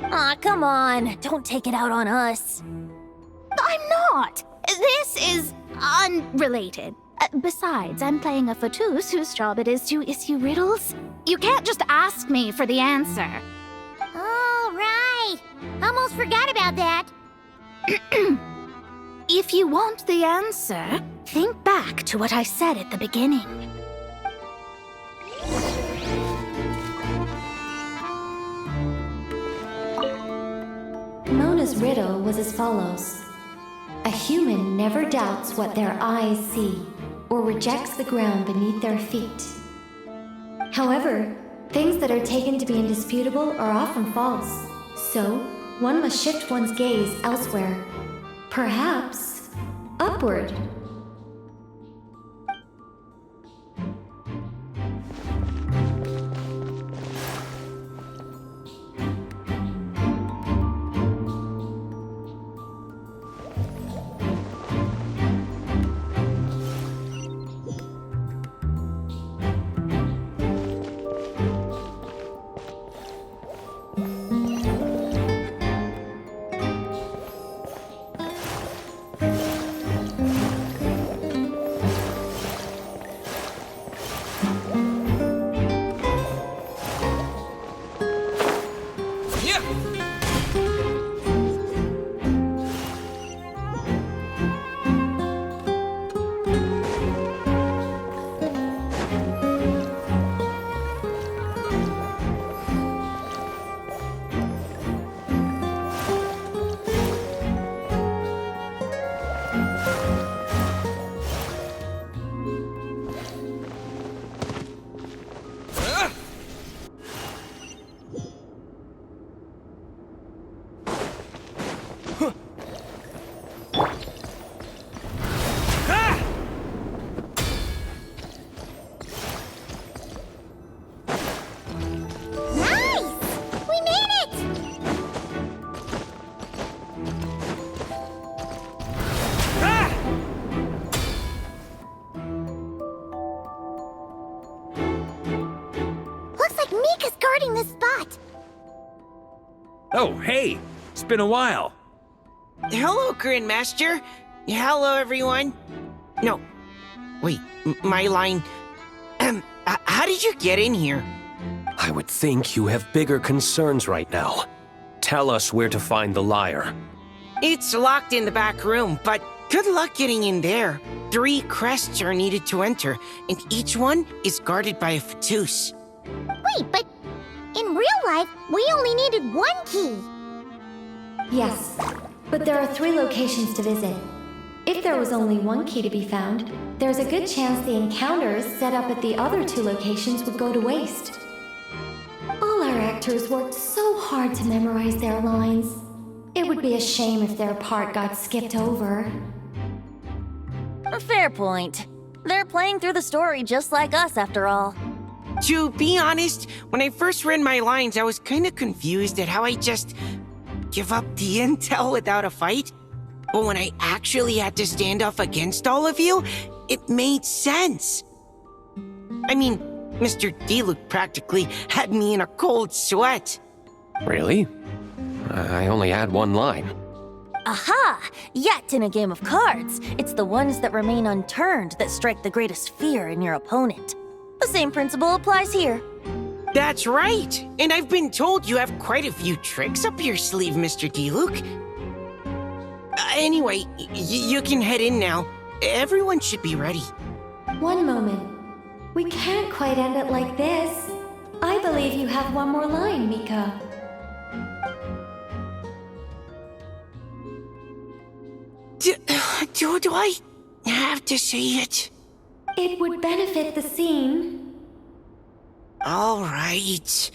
Speaker 4: Aw, come on. Don't take it out on us.
Speaker 13: I'm not. This is unrelated. Besides, I'm playing a fatus whose job it is to issue riddles. You can't just ask me for the answer.
Speaker 1: Oh, right. Almost forgot about that.
Speaker 13: If you want the answer, think back to what I said at the beginning.
Speaker 3: Mona's riddle was as follows. A human never doubts what their eyes see, or rejects the ground beneath their feet. However, things that are taken to be indisputable are often false, so one must shift one's gaze elsewhere. Perhaps upward.
Speaker 1: This spot.
Speaker 9: Oh, hey! It's been a while.
Speaker 16: Hello, Grandmaster. Hello, everyone. No. Wait, my line. How did you get in here?
Speaker 10: I would think you have bigger concerns right now. Tell us where to find the lyre.
Speaker 16: It's locked in the back room, but good luck getting in there. 3 crests are needed to enter, and each one is guarded by a fatus.
Speaker 1: Wait, but in real life, we only needed 1 key.
Speaker 3: Yes, but there are 3 locations to visit. If there was only 1 key to be found, there's a good chance the encounters set up at the other 2 locations would go to waste. All our actors worked so hard to memorize their lines. It would be a shame if their part got skipped over.
Speaker 7: Fair point. They're playing through the story just like us, after all.
Speaker 16: To be honest, when I first read my lines, I was kind of confused at how I just give up the intel without a fight. But when I actually had to stand off against all of you, it made sense. I mean, Mr. Diluc practically had me in a cold sweat.
Speaker 10: Really? I only had 1 line.
Speaker 7: Aha! Yet in a game of cards, it's the ones that remain unturned that strike the greatest fear in your opponent. The same principle applies here.
Speaker 16: That's right! And I've been told you have quite a few tricks up your sleeve, Mr. Diluc. Anyway, you can head in now. Everyone should be ready.
Speaker 3: 1 moment. We can't quite end it like this. I believe you have one more line, Mika.
Speaker 16: Do I have to say it?
Speaker 3: It would benefit the scene.
Speaker 16: All right.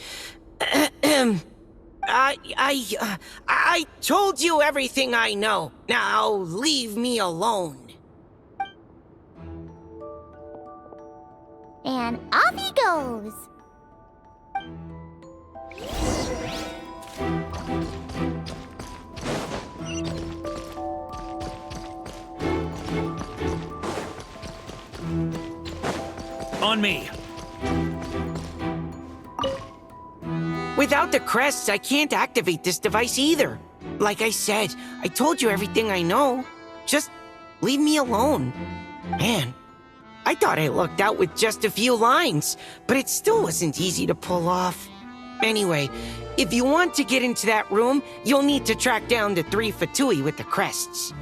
Speaker 16: I told you everything I know. Now leave me alone.
Speaker 1: And off he goes.
Speaker 9: On me.
Speaker 16: Without the crests, I can't activate this device either. Like I said, I told you everything I know. Just leave me alone. Man, I thought I lucked out with just a few lines, but it still wasn't easy to pull off. Anyway, if you want to get into that room, you'll need to track down the 3 Fatui with the crests.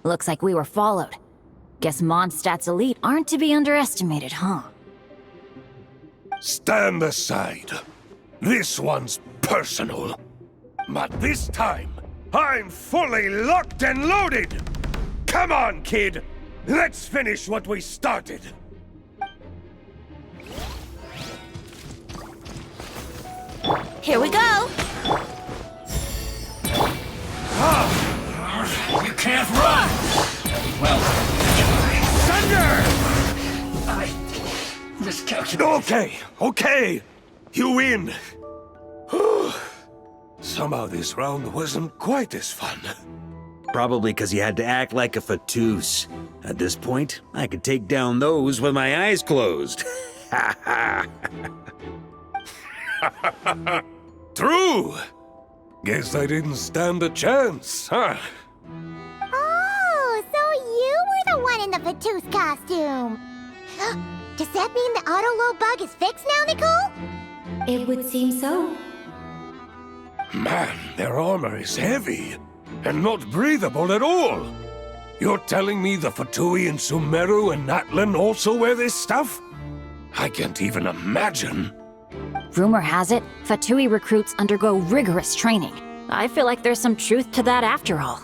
Speaker 7: Looks like we were followed. Guess Mondstadt's elite aren't to be underestimated, huh?
Speaker 11: Stand aside. This one's personal. But this time, I'm fully locked and loaded! Come on, kid! Let's finish what we started!
Speaker 7: Here we go!
Speaker 5: You can't run! Well,
Speaker 11: Thunder!
Speaker 5: I miscalculated.
Speaker 11: Okay. You win. Somehow this round wasn't quite as fun.
Speaker 9: Probably because you had to act like a fatus. At this point, I could take down those with my eyes closed.
Speaker 11: True! Guess I didn't stand a chance, huh?
Speaker 1: Oh, so you were the one in the Fatus costume. Does that mean the auto-load bug is fixed now, Nicole?
Speaker 3: It would seem so.
Speaker 11: Man, their armor is heavy, and not breathable at all. You're telling me the Fatui in Sumeru and Natlan also wear this stuff? I can't even imagine.
Speaker 7: Rumor has it, Fatui recruits undergo rigorous training. I feel like there's some truth to that after all.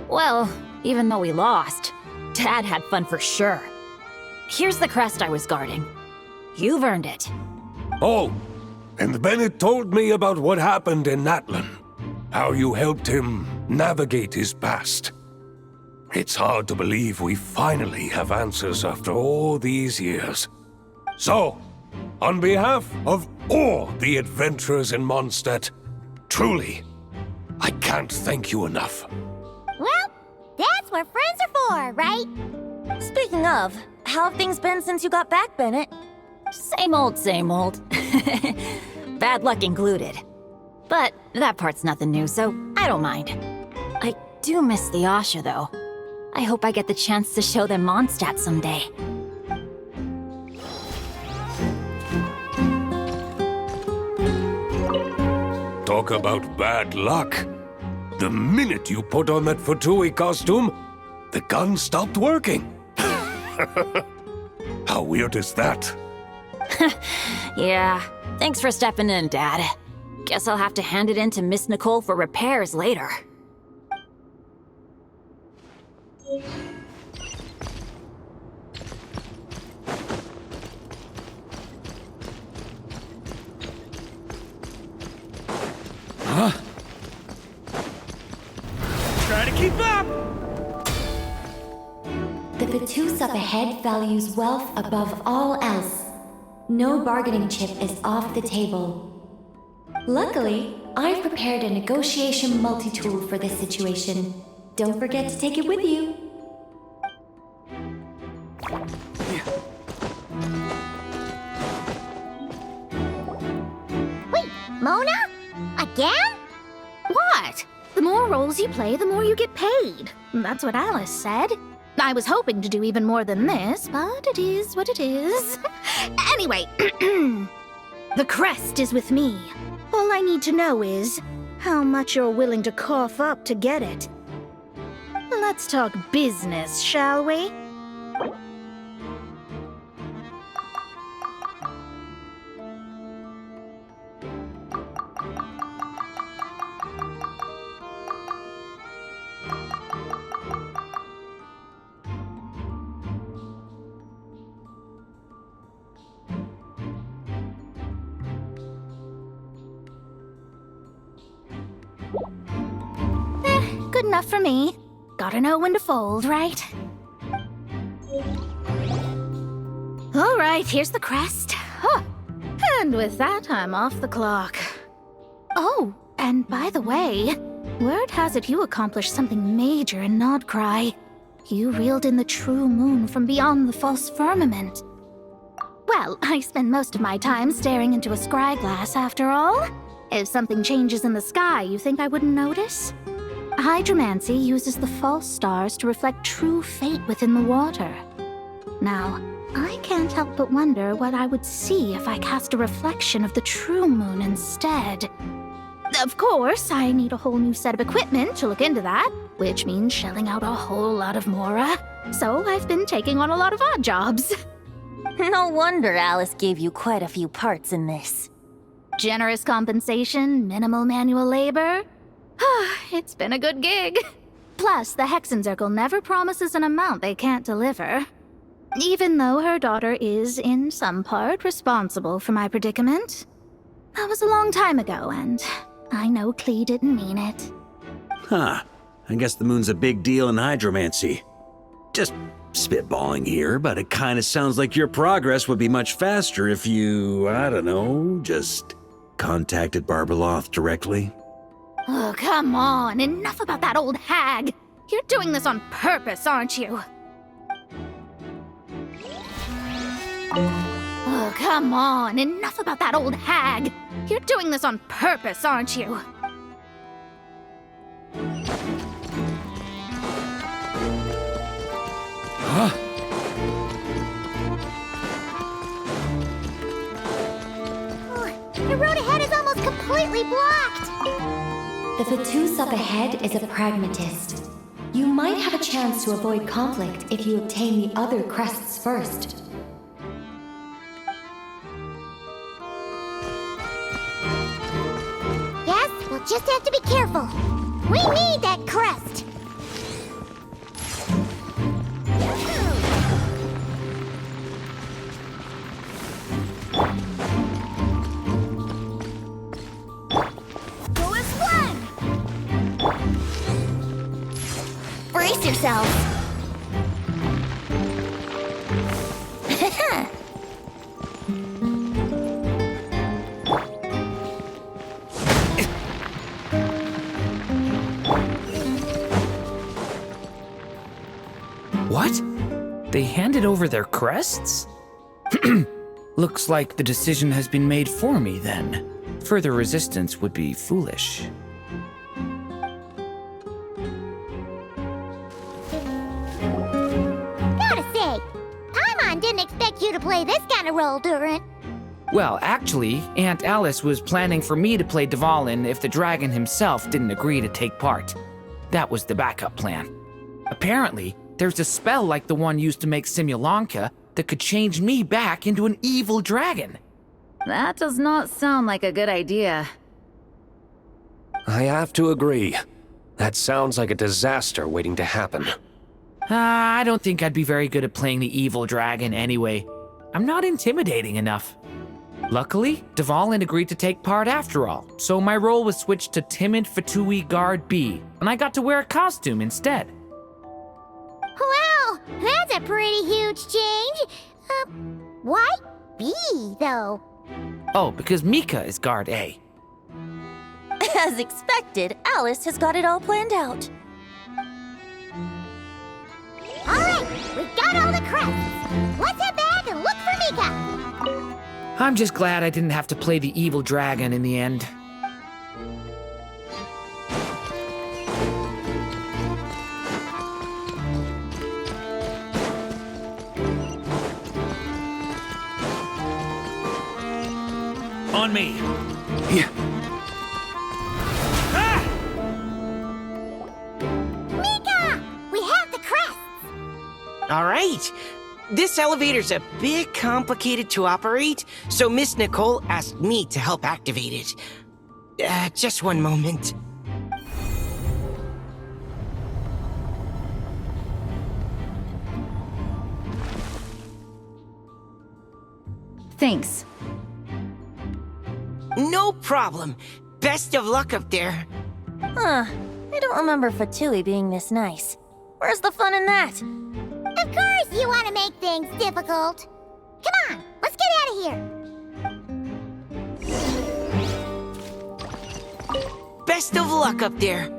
Speaker 7: Well, even though we lost, Dad had fun for sure. Here's the crest I was guarding. You've earned it.
Speaker 11: Oh, and Bennett told me about what happened in Natlan. How you helped him navigate his past. It's hard to believe we finally have answers after all these years. So, on behalf of all the adventurers in Mondstadt, truly, I can't thank you enough.
Speaker 1: Well, that's what friends are for, right?
Speaker 7: Speaking of, how have things been since you got back, Bennett? Same old, same old. Bad luck included. But that part's nothing new, so I don't mind. I do miss the Asha, though. I hope I get the chance to show them Mondstadt someday.
Speaker 11: Talk about bad luck. The minute you put on that Fatui costume, the gun stopped working. How weird is that?
Speaker 7: Yeah, thanks for stepping in, Dad. Guess I'll have to hand it in to Miss Nicole for repairs later.
Speaker 15: Huh? Try to keep up!
Speaker 3: The Fatus up ahead values wealth above all else. No bargaining chip is off the table. Luckily, I've prepared a negotiation multi-tool for this situation. Don't forget to take it with you.
Speaker 1: Wait, Mona? Again?
Speaker 13: What? The more roles you play, the more you get paid. That's what Alice said. I was hoping to do even more than this, but it is what it is. Anyway, the crest is with me. All I need to know is how much you're willing to cough up to get it. Let's talk business, shall we? Good enough for me. Gotta know when to fold, right? All right, here's the crest. Huh. And with that, I'm off the clock. Oh, and by the way, word has it you accomplished something major in Nodcry. You reeled in the true moon from beyond the false firmament. Well, I spend most of my time staring into a scry glass, after all. If something changes in the sky, you think I wouldn't notice? Hydromancy uses the false stars to reflect true fate within the water. Now, I can't help but wonder what I would see if I cast a reflection of the true moon instead. Of course, I need a whole new set of equipment to look into that, which means shelling out a whole lot of mora. So I've been taking on a lot of odd jobs.
Speaker 7: No wonder Alice gave you quite a few parts in this.
Speaker 13: Generous compensation, minimal manual labor. It's been a good gig. Plus, the Hexen Circle never promises an amount they can't deliver. Even though her daughter is, in some part, responsible for my predicament. That was a long time ago, and I know Klee didn't mean it.
Speaker 9: Huh. I guess the moon's a big deal in hydromancy. Just spitballing here, but it kinda sounds like your progress would be much faster if you, I don't know, just contacted Barbeloth directly.
Speaker 13: Oh, come on. Enough about that old hag. You're doing this on purpose, aren't you? Oh, come on. Enough about that old hag. You're doing this on purpose, aren't you?
Speaker 15: Huh?
Speaker 1: The road ahead is almost completely blocked!
Speaker 3: The Fatus up ahead is a pragmatist. You might have a chance to avoid conflict if you obtain the other crests first.
Speaker 1: Yes, we'll just have to be careful. We need that crest!
Speaker 4: Brace yourself.
Speaker 17: What? They handed over their crests? Looks like the decision has been made for me then. Further resistance would be foolish.
Speaker 1: Gotta say, Paimon didn't expect you to play this kind of role, Durin.
Speaker 17: Well, actually, Aunt Alice was planning for me to play Dvalin if the dragon himself didn't agree to take part. That was the backup plan. Apparently, there's a spell like the one used to make Simulanka that could change me back into an evil dragon.
Speaker 8: That does not sound like a good idea.
Speaker 10: I have to agree. That sounds like a disaster waiting to happen.
Speaker 17: I don't think I'd be very good at playing the evil dragon anyway. I'm not intimidating enough. Luckily, Dvalin agreed to take part after all, so my role was switched to Timid Fatui Guard B, and I got to wear a costume instead.
Speaker 1: Wow, that's a pretty huge change. Why B, though?
Speaker 17: Oh, because Mika is Guard A.
Speaker 7: As expected, Alice has got it all planned out.
Speaker 1: All right, we got all the crests. Let's head back and look for Mika.
Speaker 17: I'm just glad I didn't have to play the evil dragon in the end.
Speaker 9: On me!
Speaker 16: Yeah.
Speaker 1: Mika! We have the crest!
Speaker 16: All right. This elevator's a bit complicated to operate, so Miss Nicole asked me to help activate it. Just one moment.
Speaker 8: Thanks.
Speaker 16: No problem. Best of luck up there.
Speaker 7: Huh. I don't remember Fatui being this nice. Where's the fun in that?
Speaker 1: Of course you want to make things difficult. Come on, let's get out of here.
Speaker 16: Best of luck up there.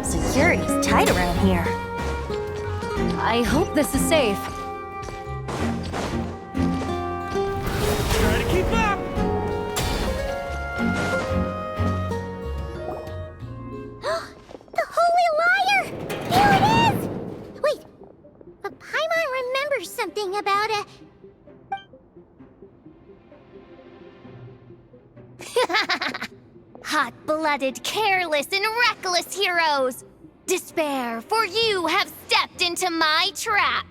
Speaker 7: Security's tight around here.
Speaker 8: I hope this is safe.
Speaker 15: Try to keep up!
Speaker 1: The Holy Liar! Here it is! Wait, but Paimon remembers something about a...
Speaker 4: Hot-blooded, careless, and reckless heroes! Despair, for you have stepped into my trap!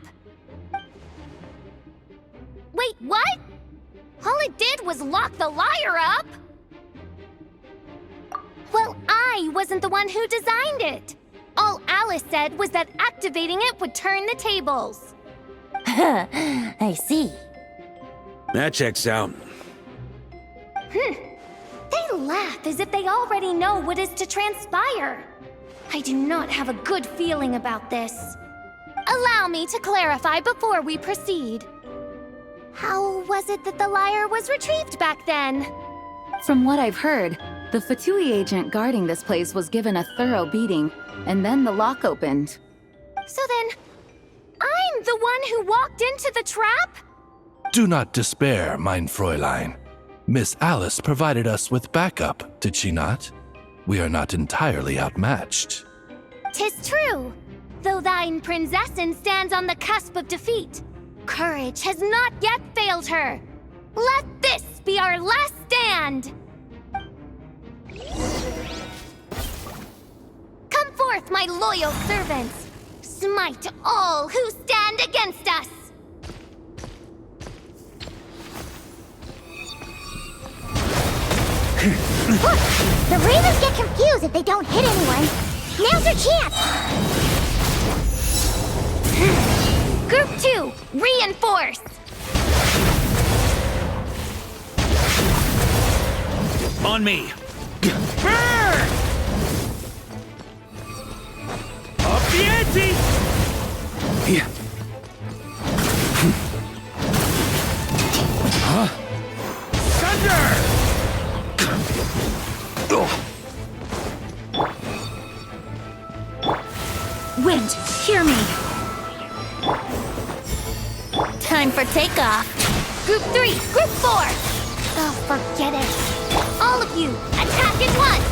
Speaker 4: Wait, what? All it did was lock the liar up? Well, I wasn't the one who designed it. All Alice said was that activating it would turn the tables.
Speaker 7: I see.
Speaker 9: That checks out.
Speaker 4: They laugh as if they already know what is to transpire. I do not have a good feeling about this. Allow me to clarify before we proceed. How was it that the liar was retrieved back then?
Speaker 8: From what I've heard, the Fatui agent guarding this place was given a thorough beating, and then the lock opened.
Speaker 4: So then, I'm the one who walked into the trap?
Speaker 14: Do not despair, mein Fräulein. Miss Alice provided us with backup, did she not? We are not entirely outmatched.
Speaker 4: 'Tis true, though thine Prinzessin stands on the cusp of defeat. Courage has not yet failed her. Let this be our last stand! Come forth, my loyal servants! Smite all who stand against us!
Speaker 1: Look! The Ravens get confused if they don't hit anyone. Now's your chance!
Speaker 4: Group 2, reinforce!
Speaker 9: On me!
Speaker 15: Burn! Up the ante!
Speaker 16: Yeah.
Speaker 15: Huh? Thunder!
Speaker 13: Wind, hear me.
Speaker 4: Time for takeoff. Group 3, Group 4! Oh, forget it. All of you, attack at once!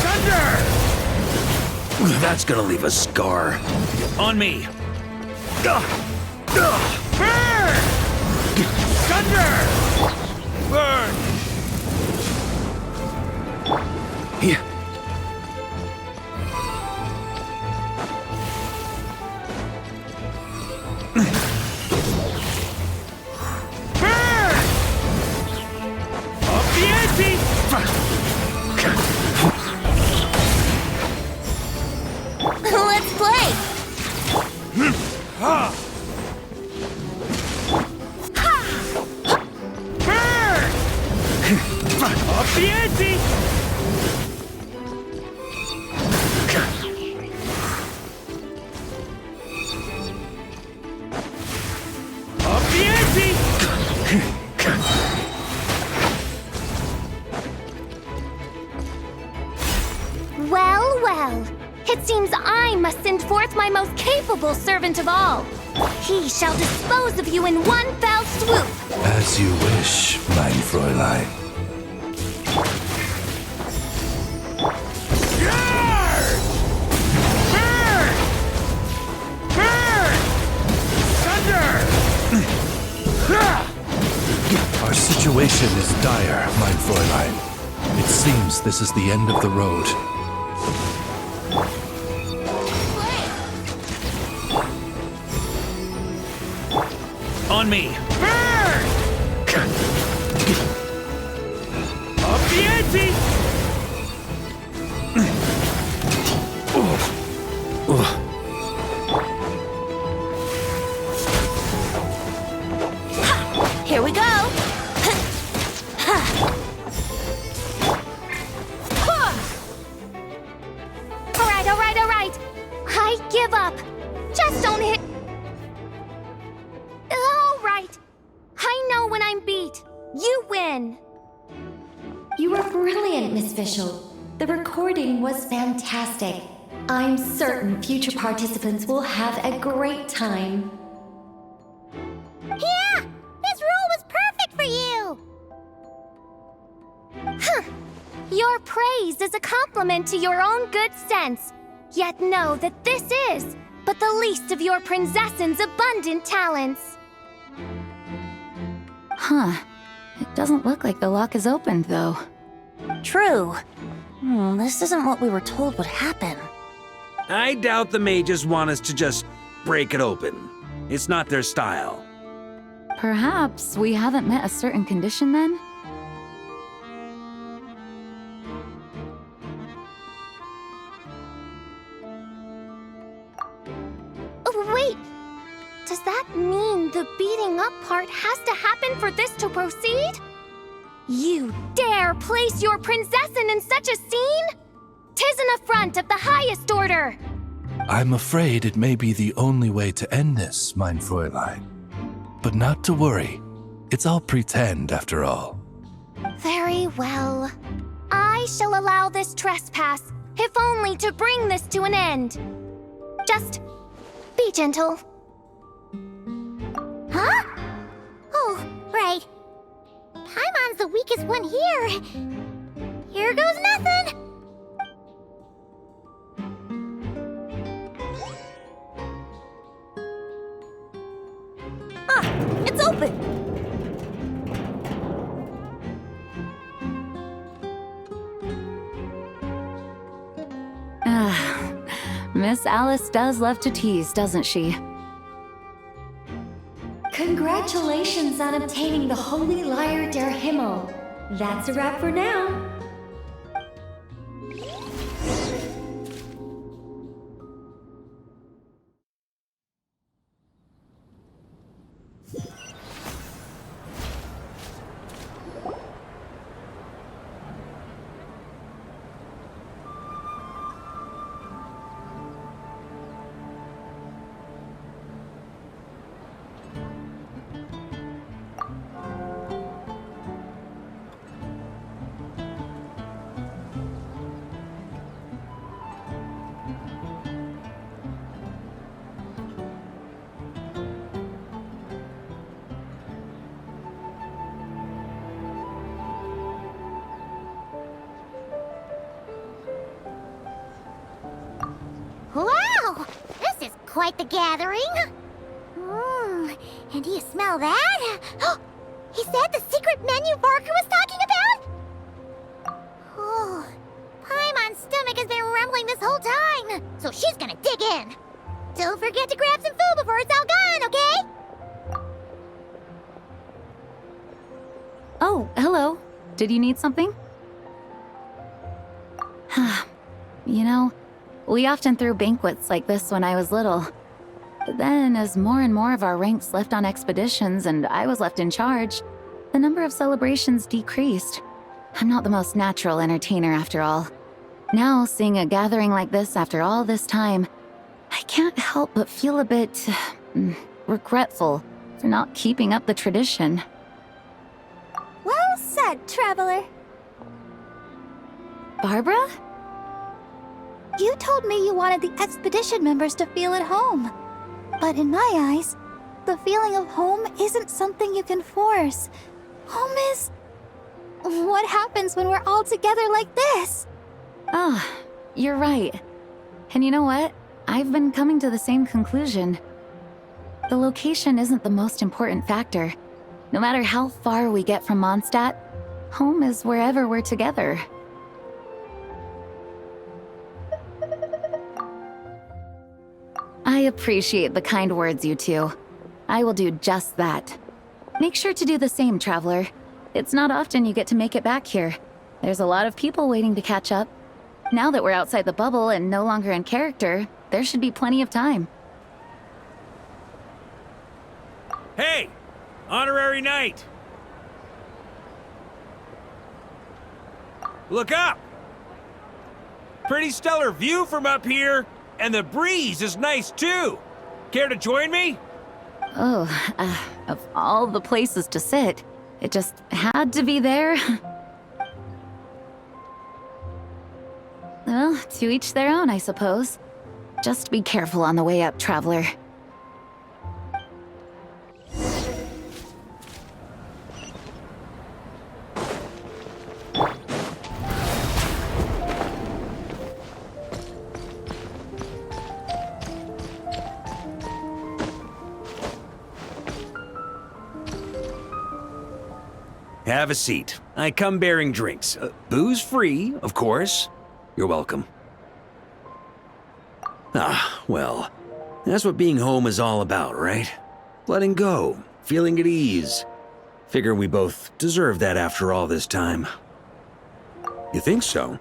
Speaker 15: Thunder!
Speaker 9: That's gonna leave a scar. On me!
Speaker 15: Burn! Thunder! Burn!
Speaker 16: Yeah.
Speaker 15: Burn! Up the ante!
Speaker 4: Let's play!
Speaker 15: Burn! Up the ante! Up the ante!
Speaker 4: Well, well. It seems I must send forth forth my most capable servant of all. He shall dispose of you in one fell swoop.
Speaker 14: As you wish, mein Fräulein.
Speaker 15: Burn! Burn! Thunder!
Speaker 14: Our situation is dire, mein Fräulein. It seems this is the end of the road.
Speaker 15: On me! Burn! Up the ante!
Speaker 7: Here we go!
Speaker 4: All right. I give up. Just don't hit. All right. I know when I'm beat. You win.
Speaker 3: You were brilliant, Miss Fischl. The recording was fantastic. I'm certain future participants will have a great time.
Speaker 1: Yeah! This role was perfect for you!
Speaker 4: Your praise is a compliment to your own good sense. Yet know that this is but the least of your princess's abundant talents.
Speaker 8: Huh. It doesn't look like the lock is opened, though.
Speaker 7: True. This isn't what we were told would happen.
Speaker 9: I doubt the mages want us to just break it open. It's not their style.
Speaker 8: Perhaps we haven't met a certain condition then?
Speaker 4: Oh, wait! Does that mean the beating up part has to happen for this to proceed? You dare place your princessin in such a scene? 'Tis an affront of the highest order!
Speaker 14: I'm afraid it may be the only way to end this, mein Fräulein. But not to worry. It's all pretend, after all.
Speaker 4: Very well. I shall allow this trespass, if only to bring this to an end. Just be gentle.
Speaker 1: Huh? Oh, right. Paimon's the weakest one here. Here goes nothing.
Speaker 7: It's open!
Speaker 8: Miss Alice does love to tease, doesn't she?
Speaker 3: Congratulations on obtaining the Holy Lyre der Himmel. That's a wrap for now.
Speaker 1: Wow! This is quite the gathering. And do you smell that? Is that the secret menu Varka was talking about? Oh, Paimon's stomach has been rumbling this whole time, so she's gonna dig in. Don't forget to grab some food before it's all gone, okay?
Speaker 8: Oh, hello. Did you need something? You know, we often threw banquets like this when I was little. But then, as more and more of our ranks left on expeditions and I was left in charge, the number of celebrations decreased. I'm not the most natural entertainer after all. Now, seeing a gathering like this after all this time, I can't help but feel a bit regretful for not keeping up the tradition.
Speaker 4: Well said, traveler.
Speaker 8: Barbara?
Speaker 13: You told me you wanted the expedition members to feel at home. But in my eyes, the feeling of home isn't something you can force. Home is... what happens when we're all together like this?
Speaker 8: Oh, you're right. And you know what? I've been coming to the same conclusion. The location isn't the most important factor. No matter how far we get from Mondstadt, home is wherever we're together. I appreciate the kind words, you two. I will do just that. Make sure to do the same, Traveler. It's not often you get to make it back here. There's a lot of people waiting to catch up. Now that we're outside the bubble and no longer in character, there should be plenty of time.
Speaker 15: Hey! Honorary Knight! Look up! Pretty stellar view from up here, and the breeze is nice too. Care to join me?
Speaker 8: Oh, of all the places to sit, it just had to be there. Well, to each their own, I suppose. Just be careful on the way up, Traveler.
Speaker 9: Have a seat. I come bearing drinks. Booze free, of course. You're welcome. Ah, well, that's what being home is all about, right? Letting go, feeling at ease. Figure we both deserve that after all this time. You think so?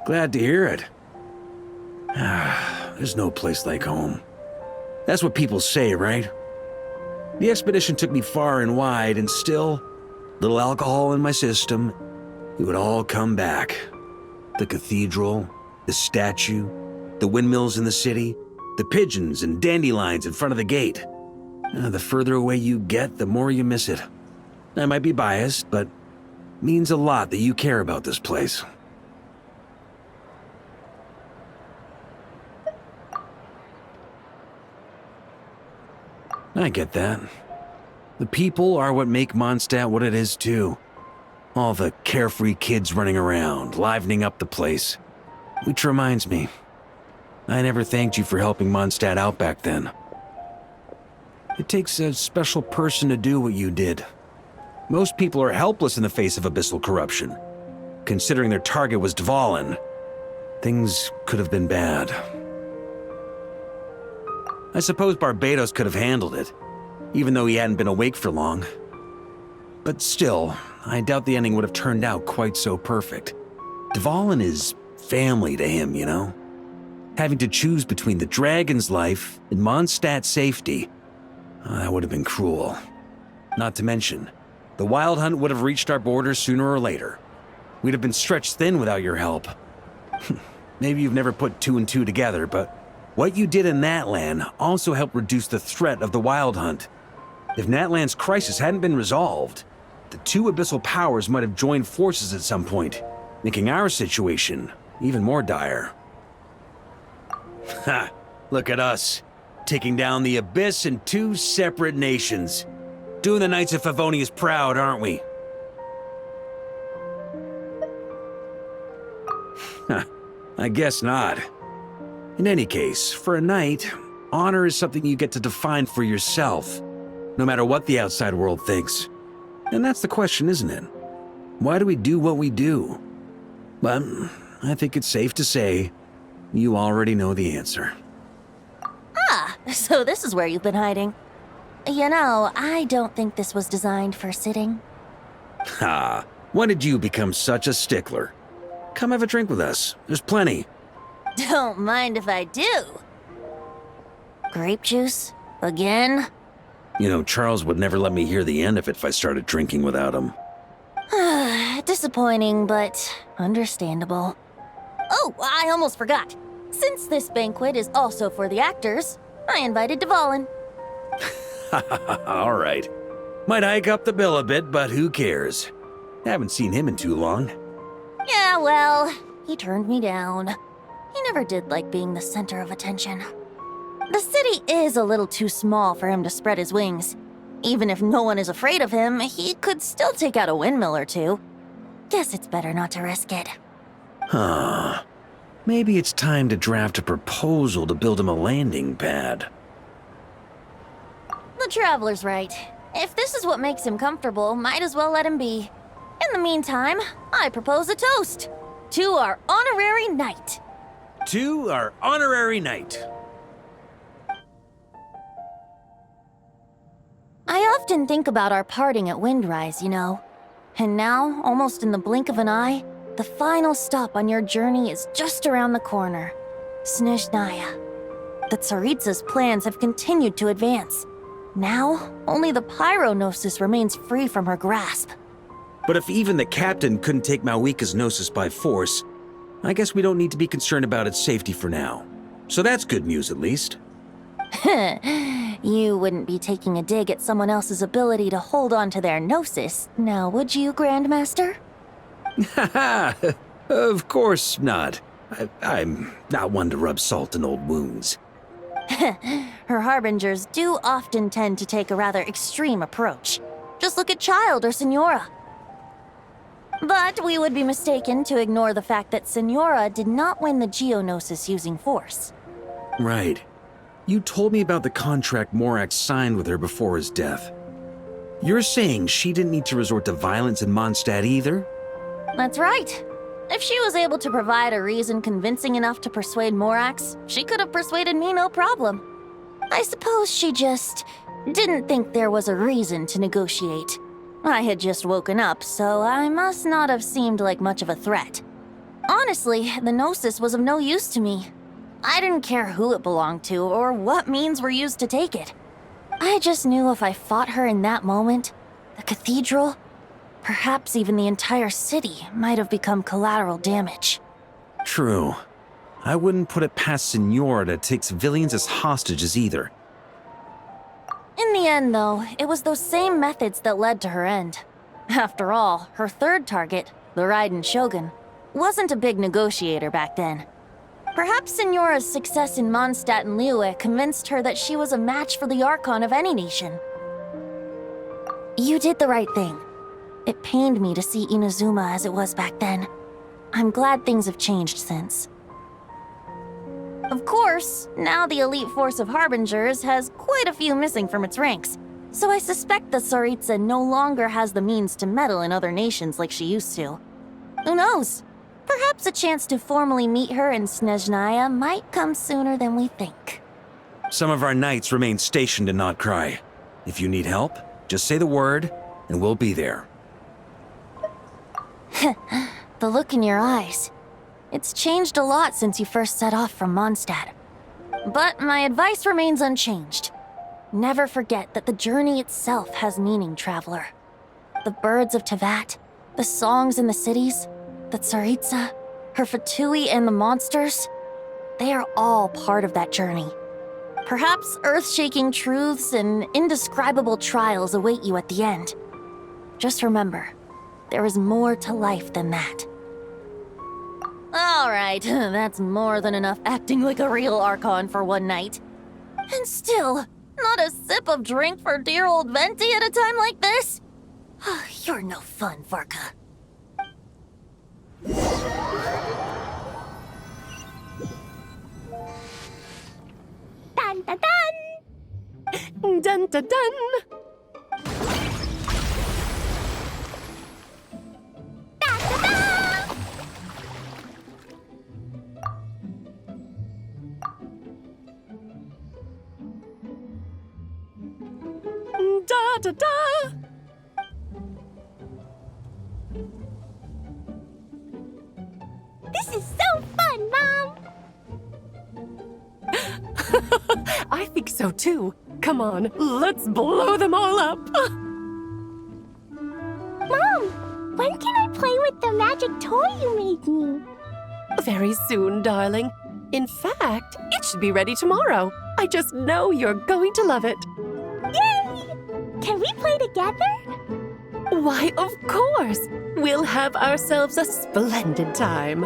Speaker 9: Glad to hear it. There's no place like home. That's what people say, right? The expedition took me far and wide, and still, little alcohol in my system, it would all come back. The cathedral, the statue, the windmills in the city, the pigeons and dandelions in front of the gate. The further away you get, the more you miss it. I might be biased, but it means a lot that you care about this place. I get that. The people are what make Mondstadt what it is, too. All the carefree kids running around, livening up the place. Which reminds me, I never thanked you for helping Mondstadt out back then. It takes a special person to do what you did. Most people are helpless in the face of abyssal corruption. Considering their target was Dvalin, things could have been bad. I suppose Barbados could have handled it, even though he hadn't been awake for long. But still, I doubt the ending would have turned out quite so perfect. Dvalin is family to him, you know? Having to choose between the dragon's life and Mondstadt's safety, that would have been cruel. Not to mention, the Wild Hunt would have reached our borders sooner or later. We'd have been stretched thin without your help. Maybe you've never put two and two together, but what you did in Natlan also helped reduce the threat of the Wild Hunt. If Natlan's crisis hadn't been resolved, the two abyssal powers might have joined forces at some point, making our situation even more dire. Ha! Look at us, taking down the Abyss in two separate nations. Doing the Knights of Favonius proud, aren't we? I guess not. In any case, for a knight, honor is something you get to define for yourself, no matter what the outside world thinks. And that's the question, isn't it? Why do we do what we do? But I think it's safe to say you already know the answer.
Speaker 7: Ah, so this is where you've been hiding. You know, I don't think this was designed for sitting.
Speaker 9: Ha! When did you become such a stickler? Come have a drink with us. There's plenty.
Speaker 7: Don't mind if I do. Grape juice? Again?
Speaker 9: You know, Charles would never let me hear the end of it if I started drinking without him.
Speaker 7: Disappointing, but understandable. Oh, I almost forgot. Since this banquet is also for the actors, I invited Dvalin.
Speaker 9: All right. Might hike up the bill a bit, but who cares? Haven't seen him in too long.
Speaker 7: Yeah, well, he turned me down. He never did like being the center of attention. The city is a little too small for him to spread his wings. Even if no one is afraid of him, he could still take out a windmill or two. Guess it's better not to risk it.
Speaker 9: Huh. Maybe it's time to draft a proposal to build him a landing pad.
Speaker 7: The Traveler's right. If this is what makes him comfortable, might as well let him be. In the meantime, I propose a toast to our honorary knight.
Speaker 9: To our honorary knight.
Speaker 7: I often think about our parting at Windrise, you know. And now, almost in the blink of an eye, the final stop on your journey is just around the corner. Snezhnaya. The Tsaritsa's plans have continued to advance. Now, only the Pyronosis remains free from her grasp.
Speaker 9: But if even the captain couldn't take Malwika's Gnosis by force, I guess we don't need to be concerned about its safety for now. So that's good news, at least.
Speaker 7: You wouldn't be taking a dig at someone else's ability to hold on to their Gnosis, now would you, Grandmaster?
Speaker 9: Haha, of course not. I'm not one to rub salt in old wounds.
Speaker 7: Her harbingers do often tend to take a rather extreme approach. Just look at Child or Senora. But we would be mistaken to ignore the fact that Senora did not win the Geonosis using force.
Speaker 9: Right. You told me about the contract Morax signed with her before his death. You're saying she didn't need to resort to violence in Mondstadt either?
Speaker 7: That's right. If she was able to provide a reason convincing enough to persuade Morax, she could have persuaded me no problem. I suppose she just didn't think there was a reason to negotiate. I had just woken up, so I must not have seemed like much of a threat. Honestly, the Gnosis was of no use to me. I didn't care who it belonged to or what means were used to take it. I just knew if I fought her in that moment, the cathedral, perhaps even the entire city, might have become collateral damage.
Speaker 9: True. I wouldn't put it past Senora to take civilians as hostages either.
Speaker 7: In the end, though, it was those same methods that led to her end. After all, her third target, the Raiden Shogun, wasn't a big negotiator back then. Perhaps Senora's success in Mondstadt and Liyue convinced her that she was a match for the Archon of any nation. You did the right thing. It pained me to see Inazuma as it was back then. I'm glad things have changed since. Of course, now the elite force of Harbingers has quite a few missing from its ranks, so I suspect the Tsaritsa no longer has the means to meddle in other nations like she used to. Who knows? Perhaps a chance to formally meet her in Snezhnaya might come sooner than we think.
Speaker 9: Some of our knights remain stationed in Not Cry. If you need help, just say the word, and we'll be there.
Speaker 7: The look in your eyes. It's changed a lot since you first set off from Mondstadt. But my advice remains unchanged. Never forget that the journey itself has meaning, traveler. The birds of Teyvat, the songs in the cities, the Tsaritsa, her Fatui and the monsters, they are all part of that journey. Perhaps earth-shaking truths and indescribable trials await you at the end. Just remember, there is more to life than that. All right, that's more than enough acting like a real Archon for one night. And still, not a sip of drink for dear old Venti at a time like this? You're no fun, Varka.
Speaker 1: Dun dun dun!
Speaker 2: Dun dun dun! Da da da!
Speaker 1: This is so fun, Mom!
Speaker 2: I think so too. Come on, let's blow them all up.
Speaker 1: Mom, when can I play with the magic toy you made me?
Speaker 2: Very soon, darling. In fact, it should be ready tomorrow. I just know you're going to love it.
Speaker 1: Yay! Can we play together?
Speaker 2: Why, of course. We'll have ourselves a splendid time.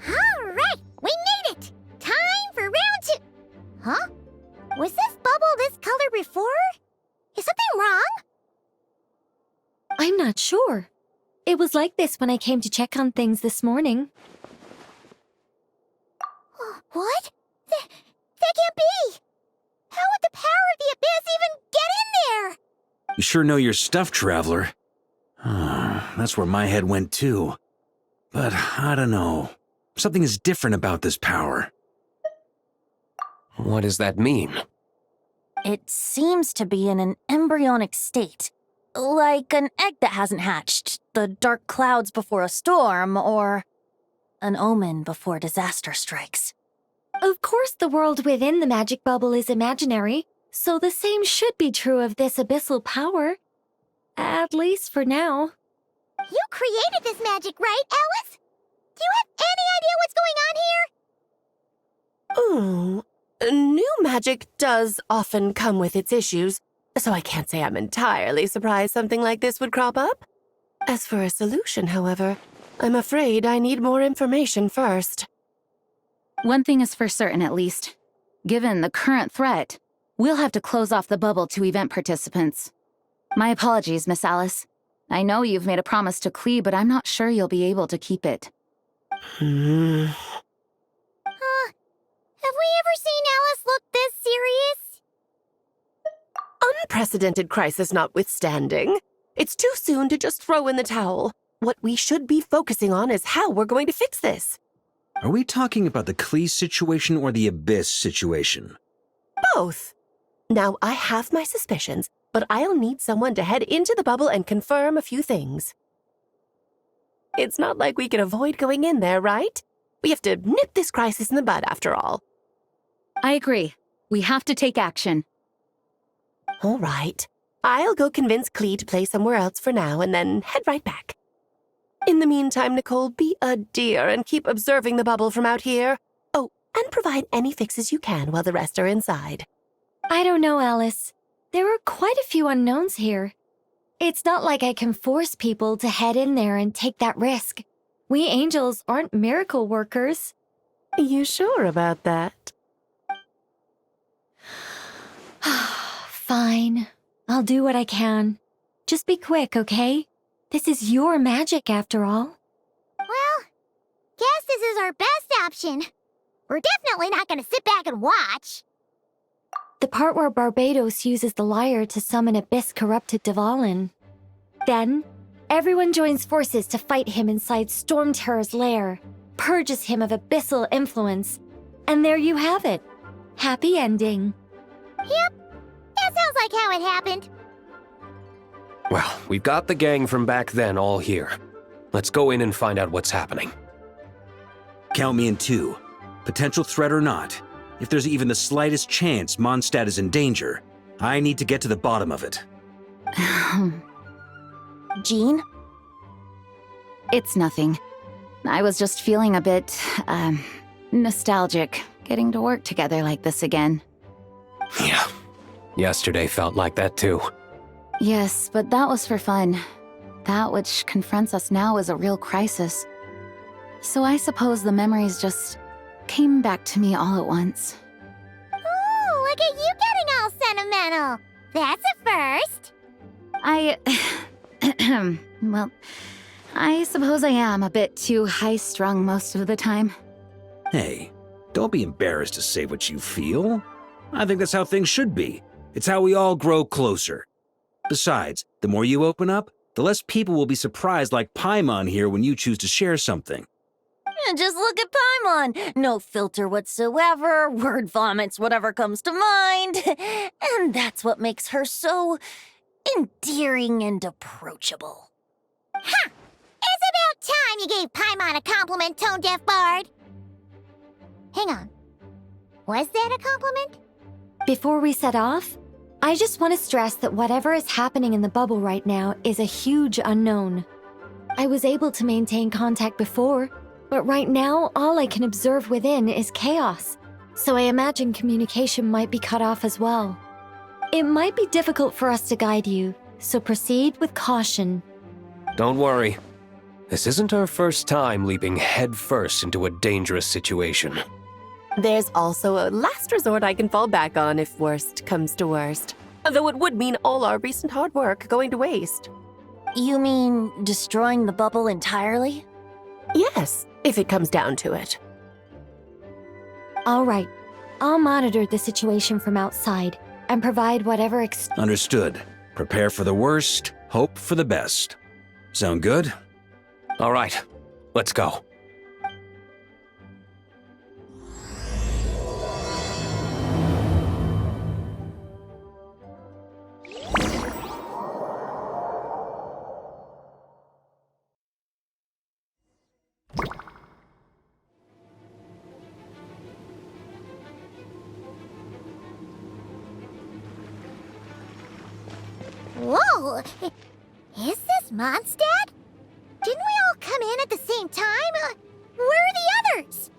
Speaker 1: Alright, we made it! Time for round 2! Huh? Was this bubble this color before? Is something wrong?
Speaker 3: I'm not sure. It was like this when I came to check on things this morning.
Speaker 1: What? That can't be! How would the power of the abyss even get in there?
Speaker 9: You sure know your stuff, Traveler. That's where my head went too. But I don't know. Something is different about this power.
Speaker 10: What does that mean?
Speaker 7: It seems to be in an embryonic state. Like an egg that hasn't hatched, the dark clouds before a storm, or an omen before disaster strikes.
Speaker 3: Of course, the world within the magic bubble is imaginary, so the same should be true of this abyssal power. At least for now.
Speaker 1: You created this magic, right, Alice? Do you have any idea what's going on here?
Speaker 2: New magic does often come with its issues, so I can't say I'm entirely surprised something like this would crop up. As for a solution, however, I'm afraid I need more information first.
Speaker 8: One thing is for certain, at least. Given the current threat, we'll have to close off the bubble to event participants. My apologies, Miss Alice. I know you've made a promise to Klee, but I'm not sure you'll be able to keep it.
Speaker 1: Have we ever seen Alice look this serious?
Speaker 2: Unprecedented crisis notwithstanding, it's too soon to just throw in the towel. What we should be focusing on is how we're going to fix this.
Speaker 9: Are we talking about the Klee situation or the Abyss situation?
Speaker 2: Both. Now, I have my suspicions, but I'll need someone to head into the bubble and confirm a few things. It's not like we can avoid going in there, right? We have to nip this crisis in the bud, after all.
Speaker 8: I agree. We have to take action.
Speaker 2: All right. I'll go convince Klee to play somewhere else for now and then head right back. In the meantime, Nicole, be a dear and keep observing the bubble from out here. Oh, and provide any fixes you can while the rest are inside.
Speaker 3: I don't know, Alice. There are quite a few unknowns here. It's not like I can force people to head in there and take that risk. We angels aren't miracle workers.
Speaker 2: You sure about that?
Speaker 3: Fine. I'll do what I can. Just be quick, okay? This is your magic, after all.
Speaker 1: Well, guess this is our best option. We're definitely not gonna sit back and watch.
Speaker 3: The part where Barbados uses the lyre to summon abyss-corrupted Dvalin. Then, everyone joins forces to fight him inside Storm Terror's lair, purges him of abyssal influence, and there you have it. Happy ending.
Speaker 1: Yep, that sounds like how it happened.
Speaker 10: Well, we've got the gang from back then all here. Let's go in and find out what's happening.
Speaker 9: Count me in 2. Potential threat or not, if there's even the slightest chance Mondstadt is in danger, I need to get to the bottom of it.
Speaker 7: Jean?
Speaker 8: It's nothing. I was just feeling a bit, nostalgic, getting to work together like this again.
Speaker 10: Yeah, yesterday felt like that too.
Speaker 8: Yes, but that was for fun. That which confronts us now is a real crisis. So I suppose the memories just came back to me all at once.
Speaker 1: Ooh, look at you getting all sentimental. That's a first.
Speaker 8: Well, I suppose I am a bit too high-strung most of the time.
Speaker 9: Hey, don't be embarrassed to say what you feel. I think that's how things should be. It's how we all grow closer. Besides, the more you open up, the less people will be surprised like Paimon here when you choose to share something.
Speaker 7: Just look at Paimon. No filter whatsoever, word vomits whatever comes to mind. And that's what makes her so endearing and approachable.
Speaker 1: Ha! It's about time you gave Paimon a compliment, Tone Deaf Bard. Hang on. Was that a compliment?
Speaker 3: Before we set off, I just want to stress that whatever is happening in the bubble right now is a huge unknown. I was able to maintain contact before, but right now all I can observe within is chaos, so I imagine communication might be cut off as well. It might be difficult for us to guide you, so proceed with caution.
Speaker 10: Don't worry. This isn't our first time leaping headfirst into a dangerous situation.
Speaker 2: There's also a last resort I can fall back on if worst comes to worst. Though it would mean all our recent hard work going to waste.
Speaker 7: You mean destroying the bubble entirely?
Speaker 2: Yes, if it comes down to it.
Speaker 3: All right, I'll monitor the situation from outside and provide whatever
Speaker 9: Understood. Prepare for the worst, hope for the best. Sound good?
Speaker 10: All right, let's go.
Speaker 1: Whoa! Is this Mondstadt? Didn't we all come in at the same time? Where are the others?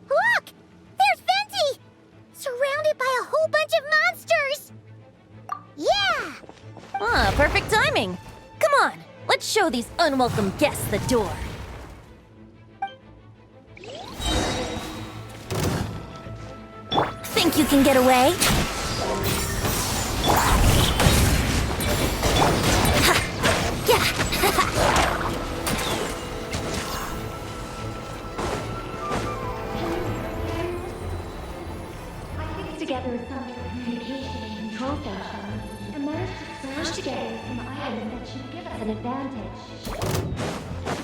Speaker 1: Look! There's Venti! Surrounded by a whole bunch of monsters! Yeah!
Speaker 7: Ah, perfect timing. Come on, let's show these unwelcome guests the door. Think you can get away?
Speaker 3: Together with some communication and control functions, and managed to smash together some items that should give us an advantage.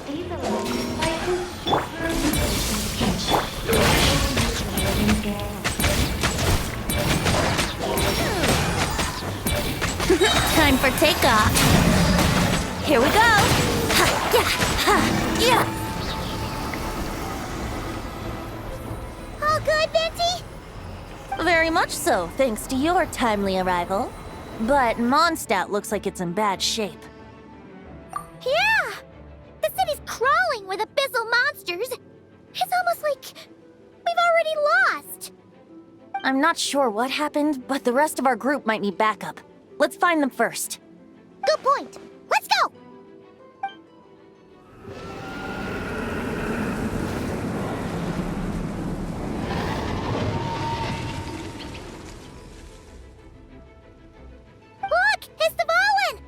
Speaker 3: These elements likely
Speaker 7: Time for takeoff. Here we go. Ha, yeah, ha, yeah.
Speaker 1: All good, Venti?
Speaker 7: Very much so, thanks to your timely arrival. But Mondstadt looks like it's in bad shape.
Speaker 1: Yeah! The city's crawling with abyssal monsters. It's almost like we've already lost.
Speaker 7: I'm not sure what happened, but the rest of our group might need backup. Let's find them first.
Speaker 1: Good point. Let's go! Look! It's Dvalin!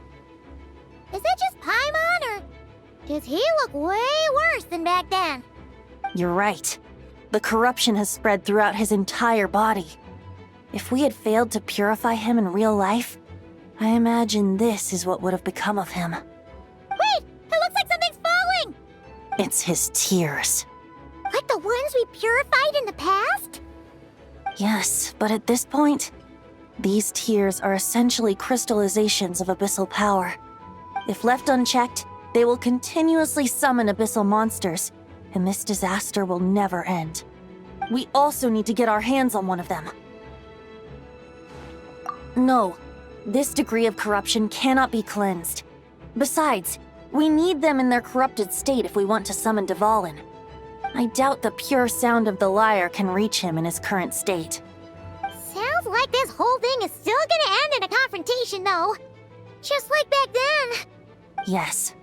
Speaker 1: Is that just Paimon, or does he look way worse than back then?
Speaker 7: You're right. The corruption has spread throughout his entire body. If we had failed to purify him in real life, I imagine this is what would have become of him.
Speaker 1: Wait! It looks like something's falling!
Speaker 7: It's his tears.
Speaker 1: Like the ones we purified in the past?
Speaker 7: Yes, but at this point, these tears are essentially crystallizations of abyssal power. If left unchecked, they will continuously summon abyssal monsters, and this disaster will never end. We also need to get our hands on one of them. No, this degree of corruption cannot be cleansed. Besides, we need them in their corrupted state if we want to summon Dvalin. I doubt the pure sound of the lyre can reach him in his current state.
Speaker 1: Sounds like this whole thing is still gonna end in a confrontation, though. Just like back then.
Speaker 7: Yes.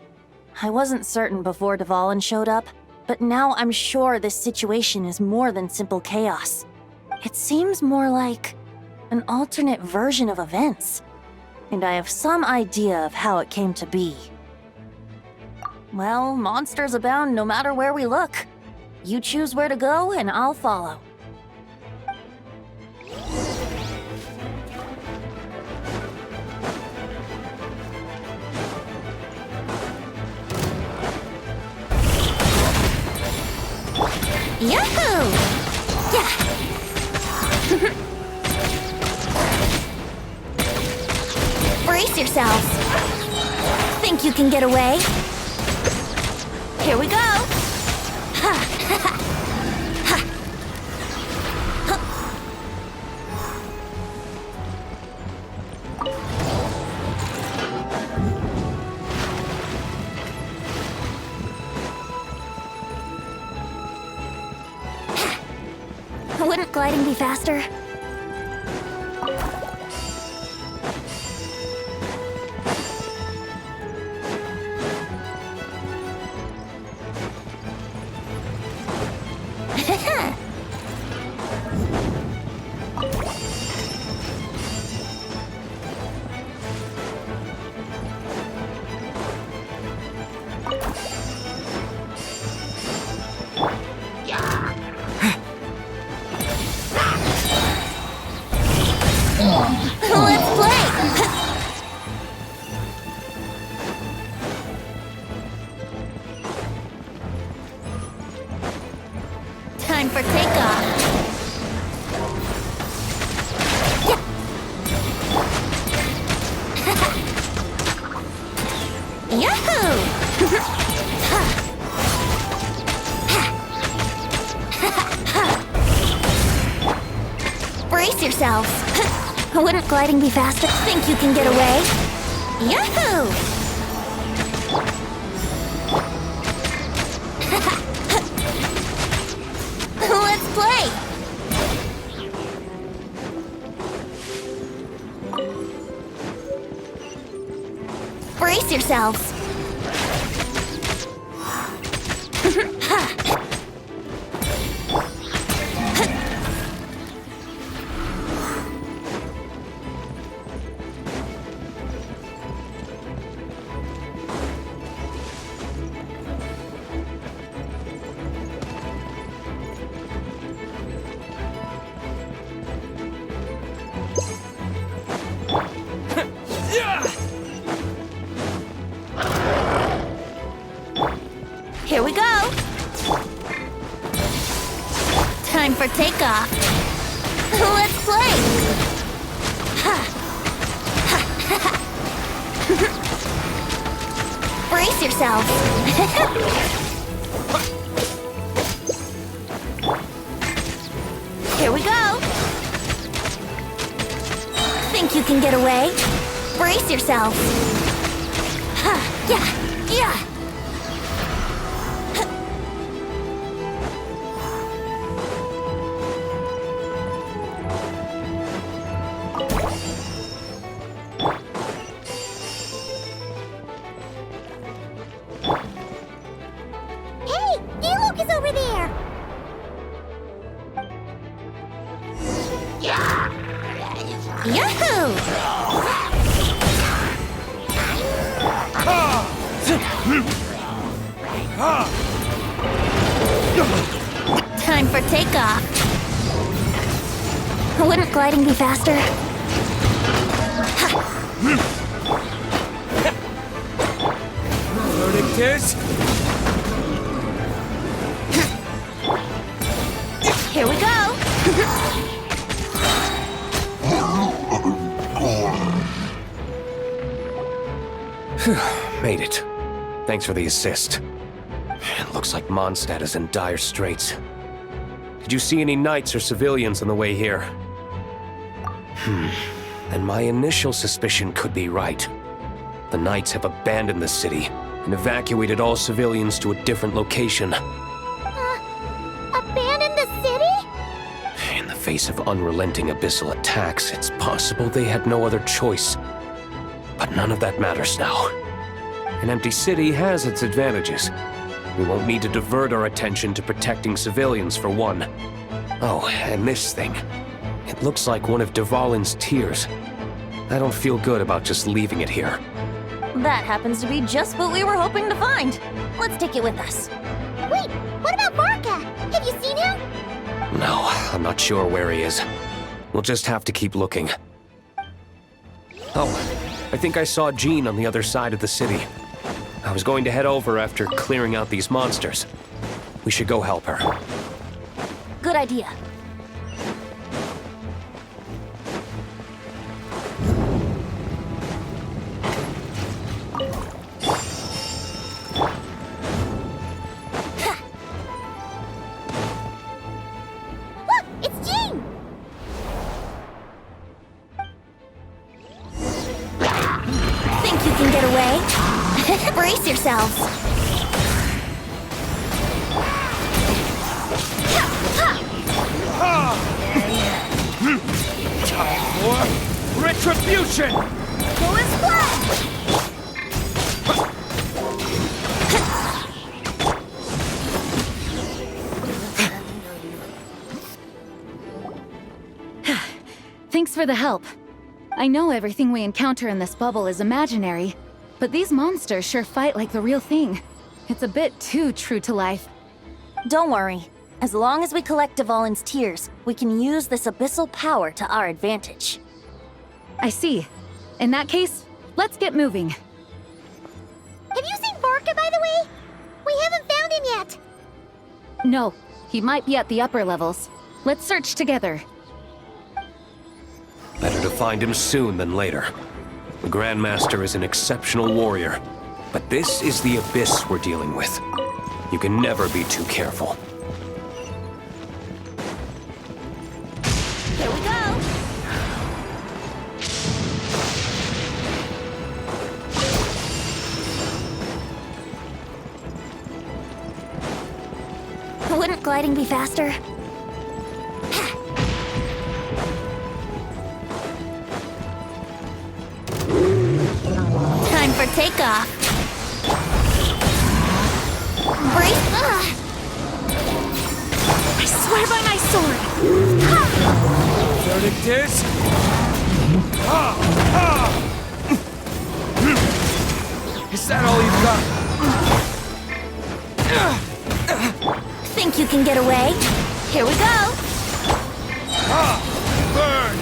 Speaker 7: I wasn't certain before Dvalin showed up, but now I'm sure this situation is more than simple chaos. It seems more like an alternate version of events, and I have some idea of how it came to be. Well, monsters abound no matter where we look. You choose where to go, and I'll follow.
Speaker 4: Yahoo! Yeah! Brace yourselves. Think you can get away? Here we go! Ha! Ha! Ha! Wouldn't gliding be faster? Let's play! Time for takeoff. Yahoo! Brace yourselves. Wouldn't gliding be faster? Think you can get away? Yahoo! Let's play! Brace yourselves. Here we go! Time for takeoff. Let's play! Brace yourselves. Here we go! Think you can get away? Brace yourselves. Yeah, yeah!
Speaker 1: Hey, look is over there.
Speaker 4: Yahoo! Time for takeoff. Wouldn't gliding be faster?
Speaker 15: Verdictus?
Speaker 4: Here we go!
Speaker 10: Made it. Thanks for the assist. It looks like Mondstadt is in dire straits. Did you see any knights or civilians on the way here? Then my initial suspicion could be right. The knights have abandoned the city and evacuated all civilians to a different location.
Speaker 1: Abandon the city?
Speaker 10: In the face of unrelenting abyssal attacks, it's possible they had no other choice. But none of that matters now. An empty city has its advantages. We won't need to divert our attention to protecting civilians, for one. Oh, and this thing. It looks like one of Dvalin's tears. I don't feel good about just leaving it here.
Speaker 7: That happens to be just what we were hoping to find. Let's take it with us.
Speaker 1: Wait, what about Varka? Have you seen him?
Speaker 10: No, I'm not sure where he is. We'll just have to keep looking. Oh, I think I saw Jean on the other side of the city. I was going to head over after clearing out these monsters. We should go help her.
Speaker 7: good idea.
Speaker 1: Look, it's Jean!
Speaker 4: Think you can get away? Brace yourselves.
Speaker 15: Time for retribution!
Speaker 4: Go and splash!
Speaker 8: Thanks for the help. I know everything we encounter in this bubble is imaginary, but these monsters sure fight like the real thing. It's a bit too true to life.
Speaker 7: Don't worry. As long as we collect Dvalin's tears, we can use this abyssal power to our advantage.
Speaker 8: I see. In that case, let's get moving.
Speaker 1: Have you seen Varka, by the way? We haven't found him yet.
Speaker 8: No, he might be at the upper levels. Let's search together.
Speaker 10: Better to find him soon than later. The Grandmaster is an exceptional warrior, but this is the abyss we're dealing with. You can never be too careful.
Speaker 4: Here we go.
Speaker 7: Wouldn't gliding be faster?
Speaker 4: Time for takeoff. Brace. I swear by my sword.
Speaker 15: Verdict is... Is that all you've got?
Speaker 4: Think you can get away? Here we go.
Speaker 15: Burn!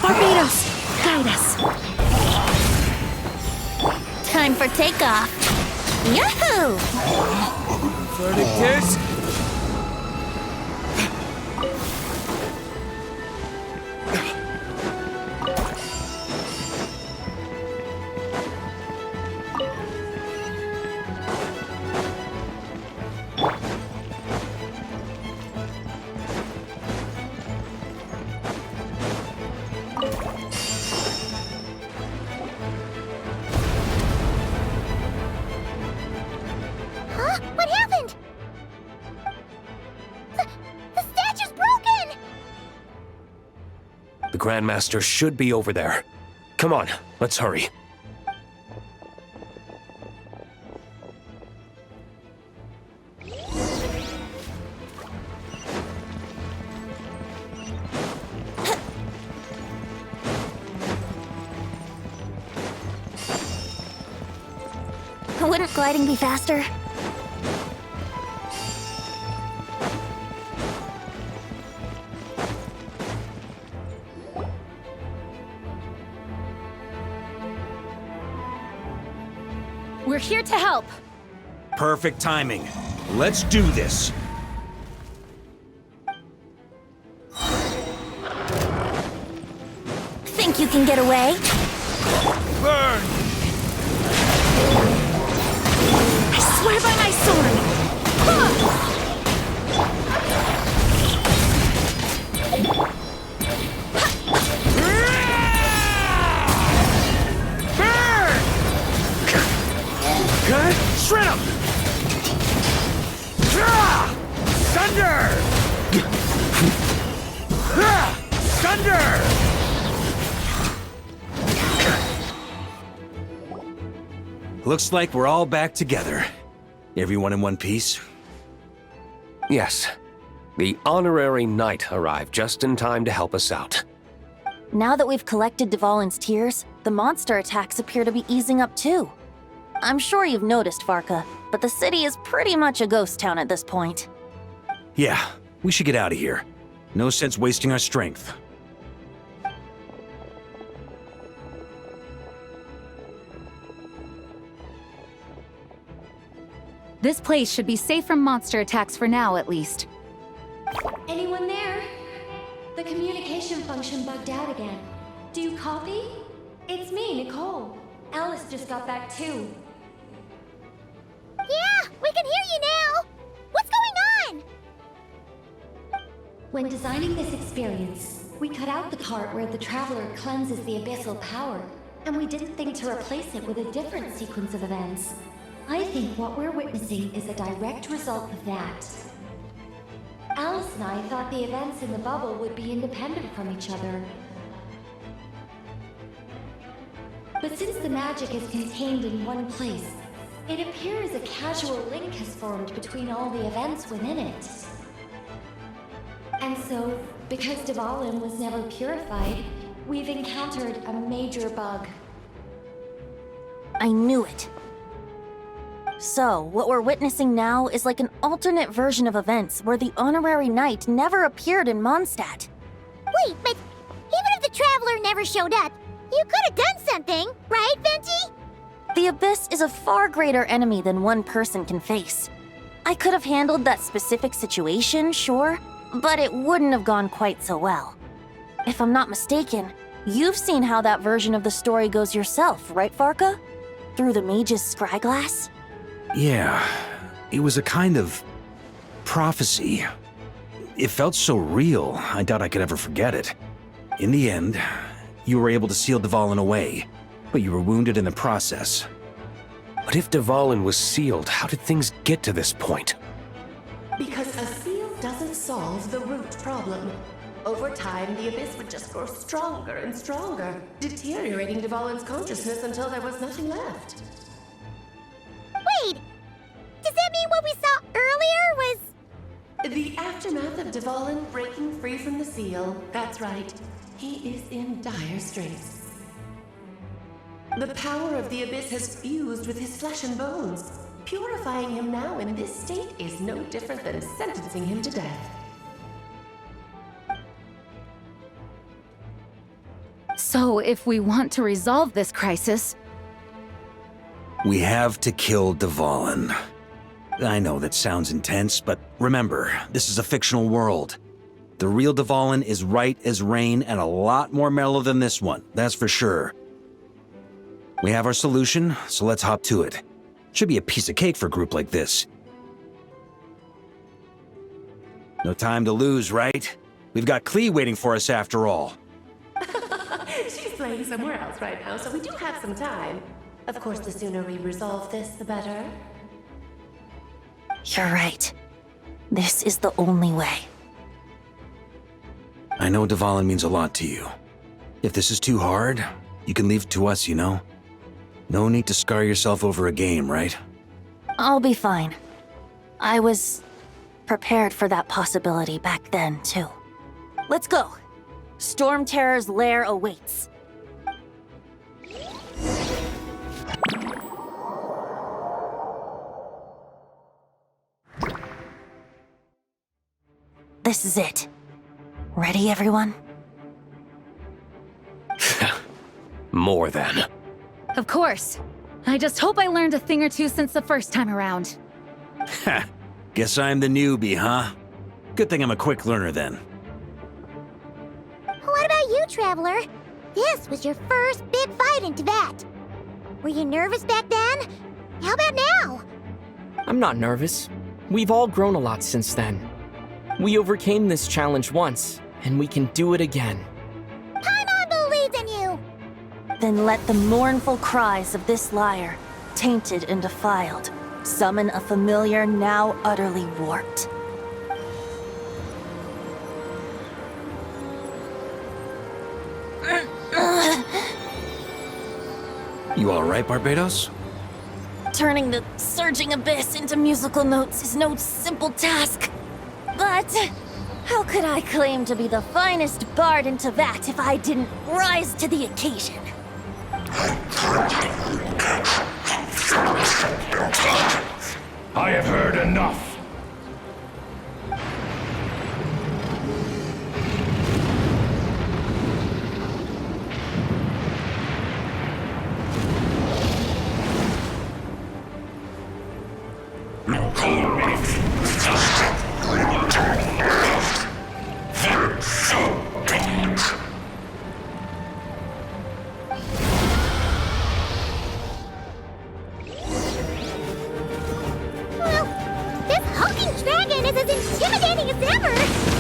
Speaker 4: Barbados, guide us. Time for takeoff. Yahoo!
Speaker 15: Verdict is...
Speaker 1: Huh? What happened? The statue's broken!
Speaker 10: The Grandmaster should be over there. Come on, let's hurry.
Speaker 7: Wouldn't gliding be faster?
Speaker 8: We're here to help.
Speaker 15: Perfect timing. Let's do this.
Speaker 4: Think you can get away?
Speaker 15: Burn!
Speaker 4: I swear by my sword.
Speaker 15: Burn! Good? Shred 'em! Thunder! Thunder! Looks like we're all back together. Everyone in one piece?
Speaker 10: Yes. The honorary knight arrived just in time to help us out.
Speaker 7: Now that we've collected Dvalin's tears, the monster attacks appear to be easing up too. I'm sure you've noticed, Varka, but the city is pretty much a ghost town at this point.
Speaker 9: Yeah, we should get out of here. No sense wasting our strength.
Speaker 8: This place should be safe from monster attacks for now, at least.
Speaker 3: Anyone there? The communication function bugged out again. Do you copy? It's me, Nicole. Alice just got back too.
Speaker 1: Yeah, we can hear you now! What's going on?
Speaker 3: When designing this experience, we cut out the part where the traveler cleanses the abyssal power, and we didn't think to replace it with a different sequence of events. I think what we're witnessing is a direct result of that. Alice and I thought the events in the bubble would be independent from each other. But since the magic is contained in one place, it appears a casual link has formed between all the events within it. And so, because Dvalin was never purified, we've encountered a major bug.
Speaker 7: I knew it. So, what we're witnessing now is like an alternate version of events where the honorary knight never appeared in Mondstadt.
Speaker 1: Wait, but even if the traveler never showed up, you could have done something, right, Venti?
Speaker 7: The Abyss is a far greater enemy than one person can face. I could have handled that specific situation, sure, but it wouldn't have gone quite so well. If I'm not mistaken, you've seen how that version of the story goes yourself, right, Varka? Through the mage's scryglass?
Speaker 9: Yeah, it was a kind of prophecy. It felt so real, I doubt I could ever forget it. In the end, you were able to seal Dvalin away, but you were wounded in the process.
Speaker 10: But if Dvalin was sealed, how did things get to this point?
Speaker 2: Because a seal doesn't solve the root problem. Over time, the Abyss would just grow stronger and stronger, deteriorating Dvalin's consciousness until there was nothing left.
Speaker 1: Wait! Does that mean what we saw earlier was...
Speaker 2: The aftermath of Dvalin breaking free from the seal. That's right. He is in dire straits. The power of the Abyss has fused with his flesh and bones. Purifying him now in this state is no different than sentencing him to death.
Speaker 8: So, if we want to resolve this crisis,
Speaker 9: we have to kill Dvalin. I know that sounds intense, but remember, this is a fictional world. The real Dvalin is right as rain and a lot more mellow than this one, that's for sure. We have our solution, so let's hop to it. Should be a piece of cake for a group like this. No time to lose, right? We've got Klee waiting for us after all.
Speaker 2: She's playing somewhere else right now, so we do have some time. Of course, the sooner we resolve this, the better.
Speaker 7: You're right. This is the only way.
Speaker 9: I know Dvalin means a lot to you. If this is too hard, you can leave it to us, you know? No need to scar yourself over a game, right?
Speaker 7: I'll be fine. I was prepared for that possibility back then, too. Let's go. Storm Terror's lair awaits. This is it. Ready, everyone?
Speaker 10: More than.
Speaker 8: of course. I just hope I learned a thing or two since the first time around.
Speaker 9: Ha! Guess I'm the newbie, huh? Good thing I'm a quick learner then.
Speaker 1: What about you, Traveler? This was your first big fight in Tibet. Were you nervous back then? How about now?
Speaker 18: I'm not nervous. We've all grown a lot since then. We overcame this challenge once, and we can do it again.
Speaker 1: Paimon believes in you!
Speaker 7: Then let the mournful cries of this lyre, tainted and defiled, summon a familiar now utterly warped.
Speaker 9: You alright, Barbados?
Speaker 7: Turning the surging abyss into musical notes is no simple task. But how could I claim to be the finest bard in Teyvat if I didn't rise to the occasion?
Speaker 5: I have heard enough.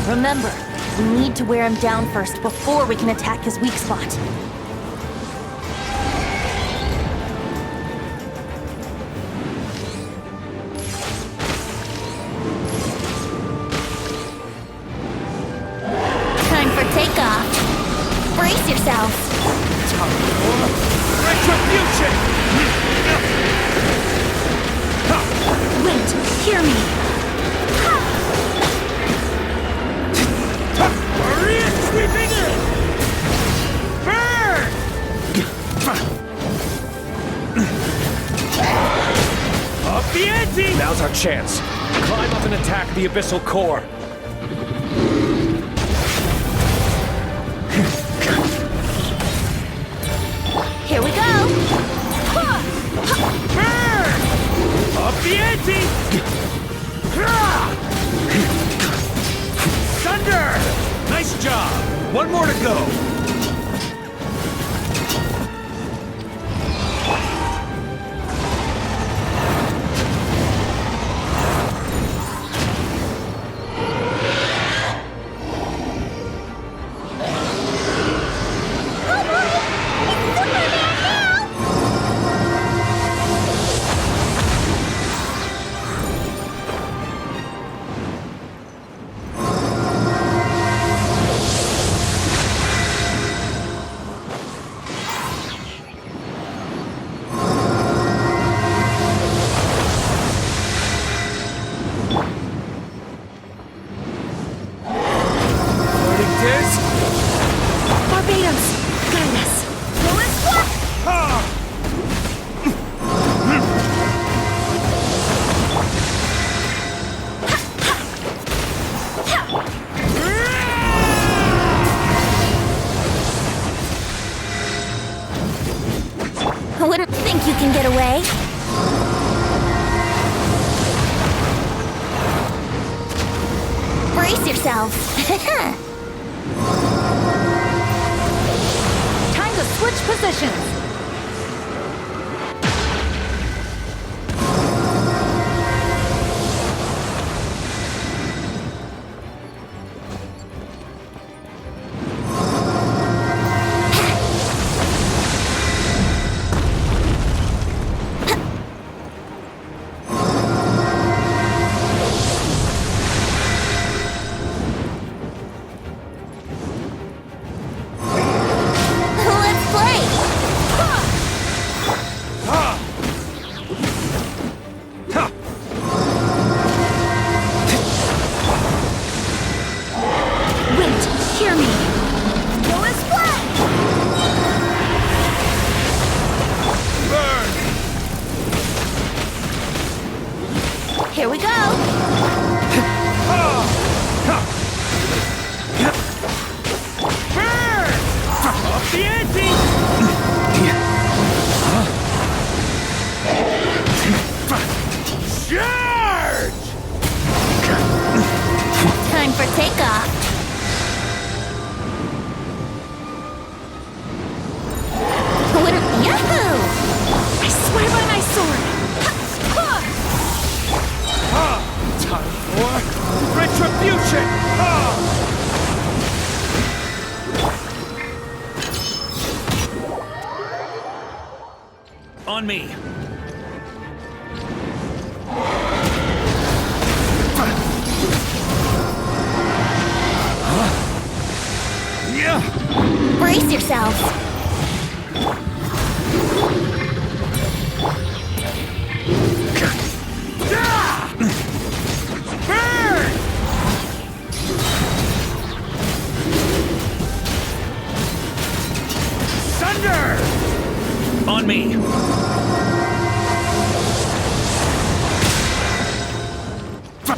Speaker 7: Remember, we need to wear him down first before we can attack his weak spot. Time for takeoff. Brace yourselves.
Speaker 15: Retribution!
Speaker 13: Wait, hear me.
Speaker 15: Maria sweeping in! Burn! Up the ante!
Speaker 9: Now's our chance. Climb up and attack the abyssal core.
Speaker 7: Here we go!
Speaker 15: Burn! Up the ante! Thunder! Nice job! One more to go!
Speaker 7: I wouldn't think you can get away. Brace yourselves.
Speaker 8: Time to switch positions.
Speaker 7: Here we go!
Speaker 15: Up the ante! Charge!
Speaker 7: Time for takeoff. Yahoo!
Speaker 13: I swear by my sword!
Speaker 15: Time for retribution! On me!
Speaker 7: Brace yourselves!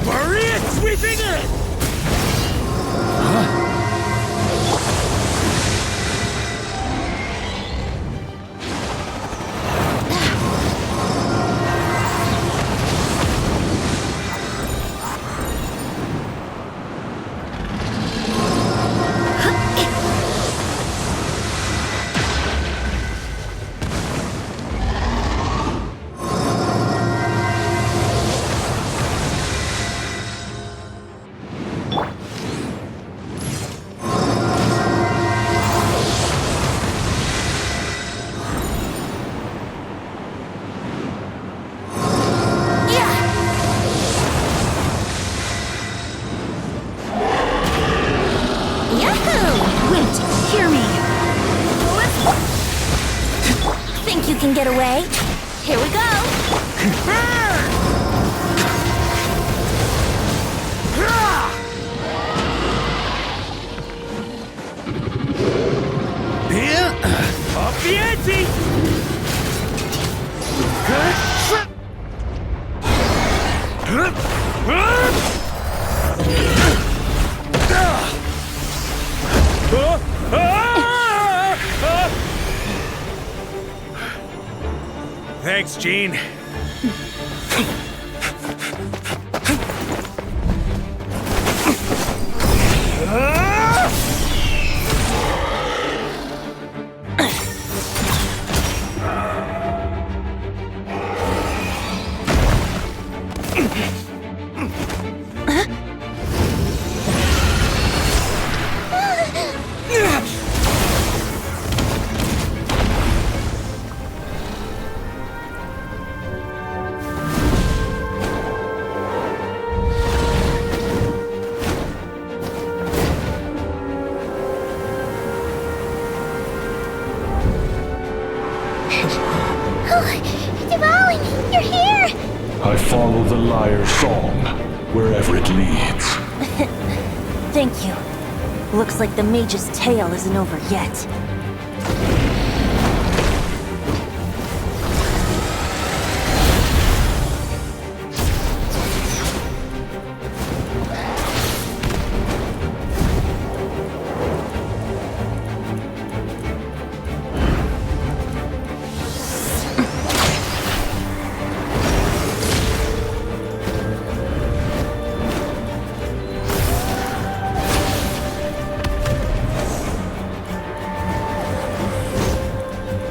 Speaker 15: Maria sweeping in!
Speaker 4: Think you can get away? Here we go!
Speaker 15: Here, up the ante! Thanks, Gene.
Speaker 1: Devouling, you're here!
Speaker 5: I follow the lyre's song, wherever it leads.
Speaker 7: Thank you. Looks like the mage's tale isn't over yet.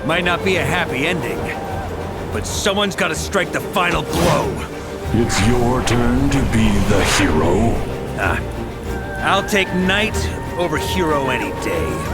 Speaker 15: Might not be a happy ending, but someone's got to strike the final blow.
Speaker 5: It's your turn to be the hero.
Speaker 15: I'll take knight over hero any day.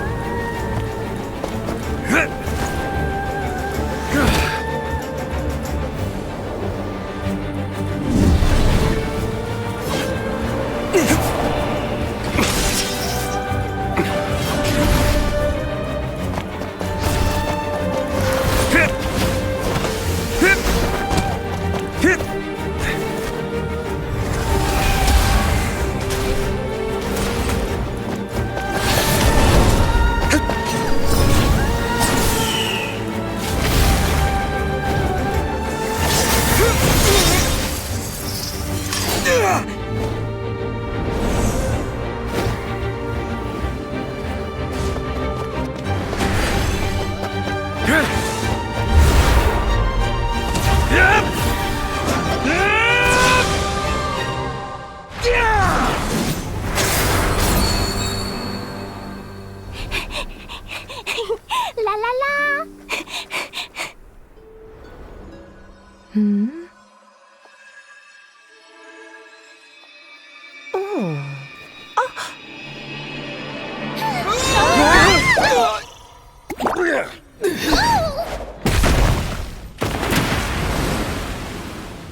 Speaker 1: La la la!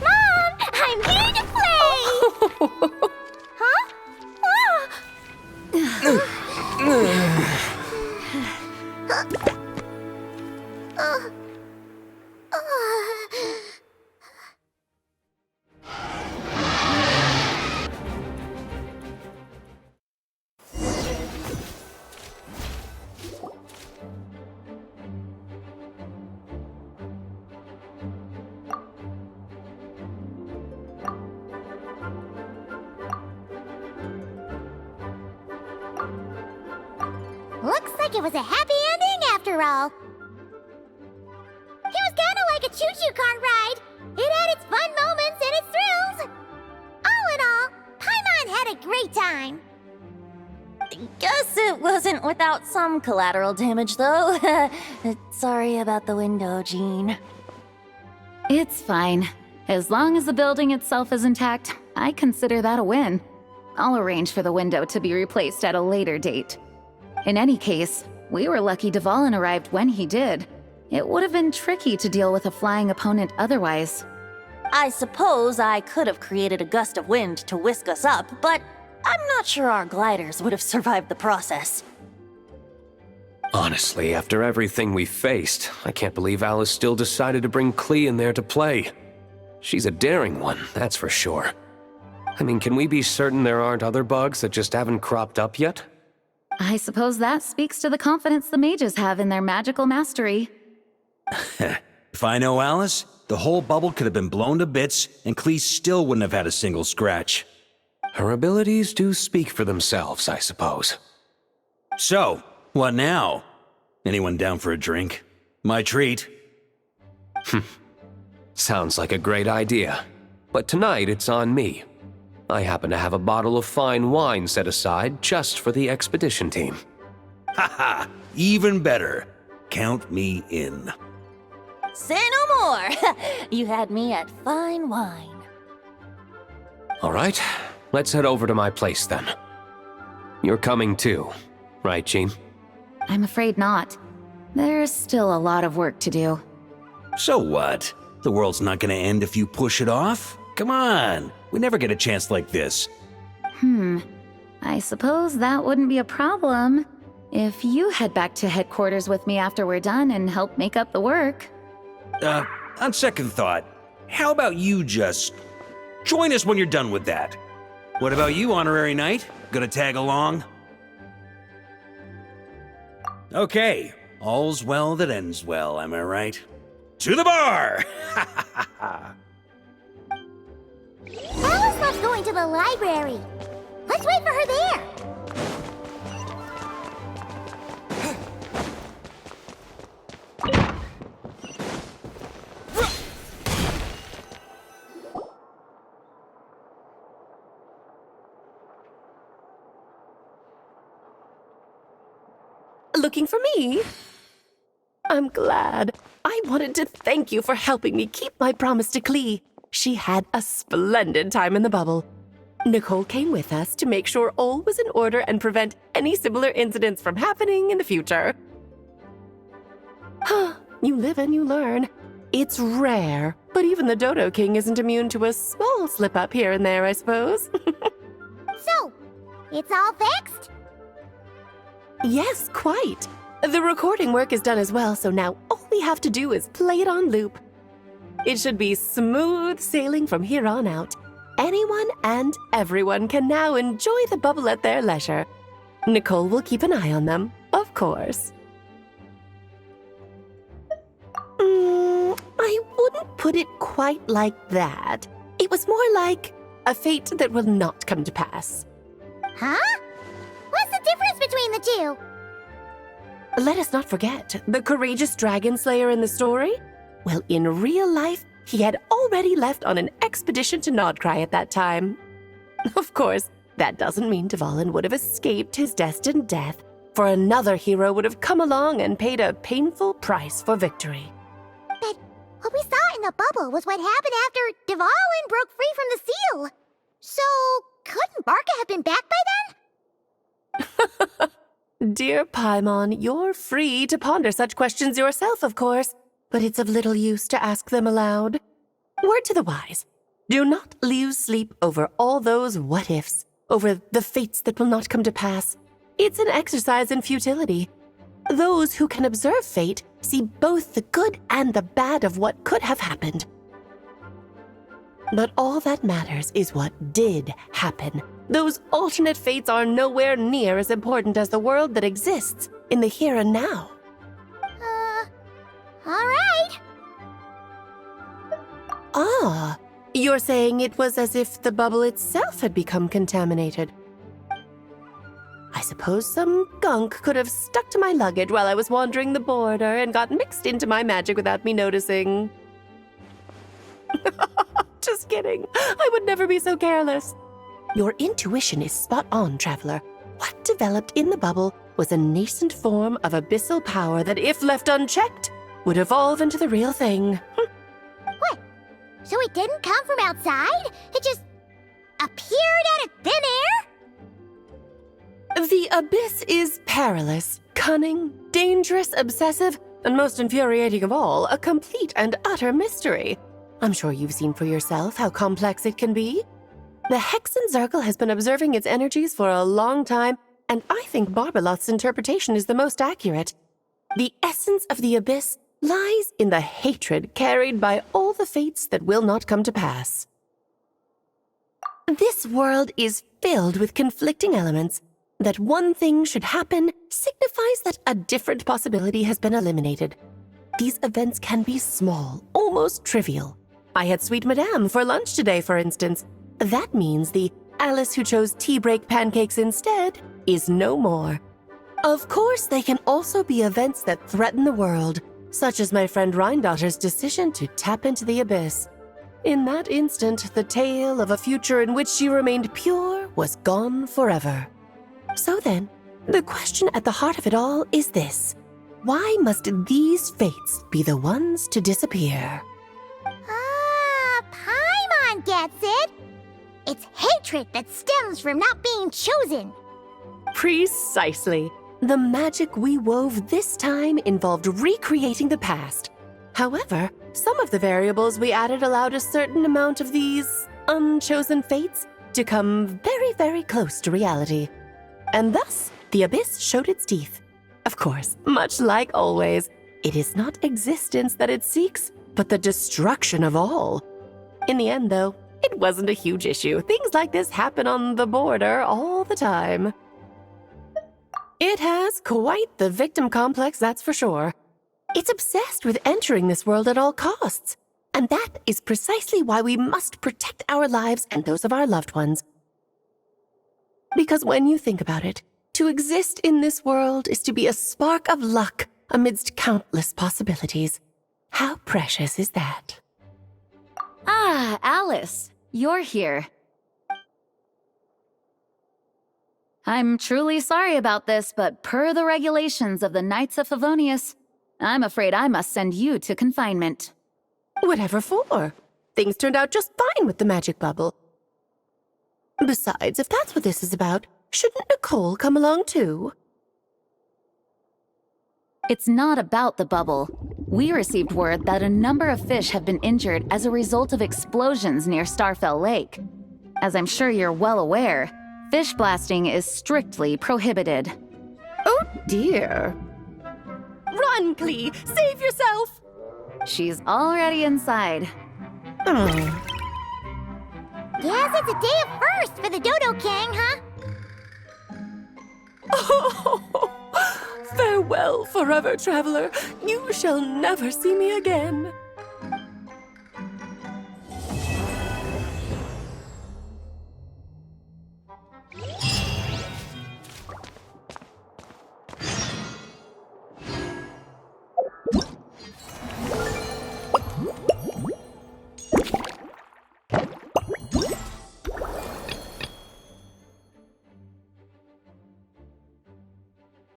Speaker 4: Mom, I'm here to play!
Speaker 1: like it was a happy ending after all. It was kinda like a choo-choo cart ride. It had its fun moments and its thrills. All in all, Paimon had a great time.
Speaker 7: Guess it wasn't without some collateral damage, though. Sorry about the window, Jean.
Speaker 8: It's fine. As long as the building itself is intact, I consider that a win. I'll arrange for the window to be replaced at a later date. In any case, we were lucky Dvalin arrived when he did. It would have been tricky to deal with a flying opponent otherwise.
Speaker 7: I suppose I could have created a gust of wind to whisk us up, but I'm not sure our gliders would have survived the process.
Speaker 10: Honestly, after everything we faced, I can't believe Alice still decided to bring Klee in there to play. She's a daring one, that's for sure. I mean, can we be certain there aren't other bugs that just haven't cropped up yet?
Speaker 8: I suppose that speaks to the confidence the mages have in their magical mastery.
Speaker 9: If I know Alice, the whole bubble could have been blown to bits, and Klee still wouldn't have had a single scratch.
Speaker 10: Her abilities do speak for themselves, I suppose.
Speaker 9: So, what now? Anyone down for a drink? My treat.
Speaker 10: Sounds like a great idea. But tonight it's on me. I happen to have a bottle of fine wine set aside just for the expedition team.
Speaker 9: Haha, even better. Count me in.
Speaker 7: Say no more! You had me at fine wine.
Speaker 10: All right, let's head over to my place then. You're coming too, right, Jean?
Speaker 8: I'm afraid not. There's still a lot of work to do.
Speaker 9: So what? The world's not gonna end if you push it off? Come on, we never get a chance like this.
Speaker 8: I suppose that wouldn't be a problem if you head back to headquarters with me after we're done and help make up the work.
Speaker 9: On second thought, how about you just join us when you're done with that? What about you, Honorary Knight? Gonna tag along? Okay, all's well that ends well, am I right? To the bar!
Speaker 1: Alice loves going to the library. Let's wait for her there.
Speaker 2: Looking for me? I'm glad. I wanted to thank you for helping me keep my promise to Klee. She had a splendid time in the bubble. Nicole came with us to make sure all was in order and prevent any similar incidents from happening in the future. You live and you learn. It's rare, but even the Dodo King isn't immune to a small slip-up here and there, I suppose.
Speaker 1: So, it's all fixed?
Speaker 2: Yes, quite. The recording work is done as well, so now all we have to do is play it on loop. It should be smooth sailing from here on out. Anyone and everyone can now enjoy the bubble at their leisure. Nicole will keep an eye on them, of course. I wouldn't put it quite like that. It was more like a fate that will not come to pass.
Speaker 1: Huh? What's the difference between the two?
Speaker 2: Let us not forget the courageous dragon slayer in the story. Well, in real life, he had already left on an expedition to Nodcry at that time. Of course, that doesn't mean Dvalin would have escaped his destined death, for another hero would have come along and paid a painful price for victory.
Speaker 1: But what we saw in the bubble was what happened after Dvalin broke free from the seal. So, couldn't Varka have been back by then?
Speaker 2: Dear Paimon, you're free to ponder such questions yourself, of course, but it's of little use to ask them aloud. Word to the wise, do not lose sleep over all those what-ifs, over the fates that will not come to pass. It's an exercise in futility. Those who can observe fate see both the good and the bad of what could have happened. But all that matters is what did happen. Those alternate fates are nowhere near as important as the world that exists in the here and now.
Speaker 1: All right.
Speaker 2: Ah, you're saying it was as if the bubble itself had become contaminated. I suppose some gunk could have stuck to my luggage while I was wandering the border and got mixed into my magic without me noticing. Just kidding. I would never be so careless. Your intuition is spot on, Traveler. What developed in the bubble was a nascent form of abyssal power that, if left unchecked, would evolve into the real thing.
Speaker 1: What? So it didn't come from outside? It just appeared out of thin air?
Speaker 2: The abyss is perilous, cunning, dangerous, obsessive, and most infuriating of all, a complete and utter mystery. I'm sure you've seen for yourself how complex it can be. The Hexen Circle has been observing its energies for a long time, and I think Barbalot's interpretation is the most accurate. The essence of the abyss lies in the hatred carried by all the fates that will not come to pass. This world is filled with conflicting elements. That one thing should happen signifies that a different possibility has been eliminated. These events can be small, almost trivial. I had Sweet Madame for lunch today, for instance. That means the Alice who chose tea break pancakes instead is no more. Of course, they can also be events that threaten the world, such as my friend Rhindotter's decision to tap into the abyss. In that instant, the tale of a future in which she remained pure was gone forever. So then, the question at the heart of it all is this. Why must these fates be the ones to disappear?
Speaker 1: Ah, Paimon gets it! It's hatred that stems from not being chosen.
Speaker 2: Precisely. The magic we wove this time involved recreating the past. However, some of the variables we added allowed a certain amount of these unchosen fates to come very, very close to reality. And thus, the abyss showed its teeth. Of course, much like always, it is not existence that it seeks, but the destruction of all. In the end, though, it wasn't a huge issue. Things like this happen on the border all the time. It has quite the victim complex, that's for sure. It's obsessed with entering this world at all costs. And that is precisely why we must protect our lives and those of our loved ones. Because when you think about it, to exist in this world is to be a spark of luck amidst countless possibilities. How precious is that?
Speaker 8: Ah, Alice, you're here. I'm truly sorry about this, but per the regulations of the Knights of Favonius, I'm afraid I must send you to confinement.
Speaker 2: Whatever for? Things turned out just fine with the magic bubble. Besides, if that's what this is about, shouldn't Nicole come along too?
Speaker 8: It's not about the bubble. We received word that a number of fish have been injured as a result of explosions near Starfell Lake. As I'm sure you're well aware, fish blasting is strictly prohibited.
Speaker 2: Oh dear. Run, Klee! Save yourself!
Speaker 8: She's already inside.
Speaker 1: Guess it's a day of first for the Dodo King, huh?
Speaker 2: Oh, farewell, forever traveler. You shall never see me again.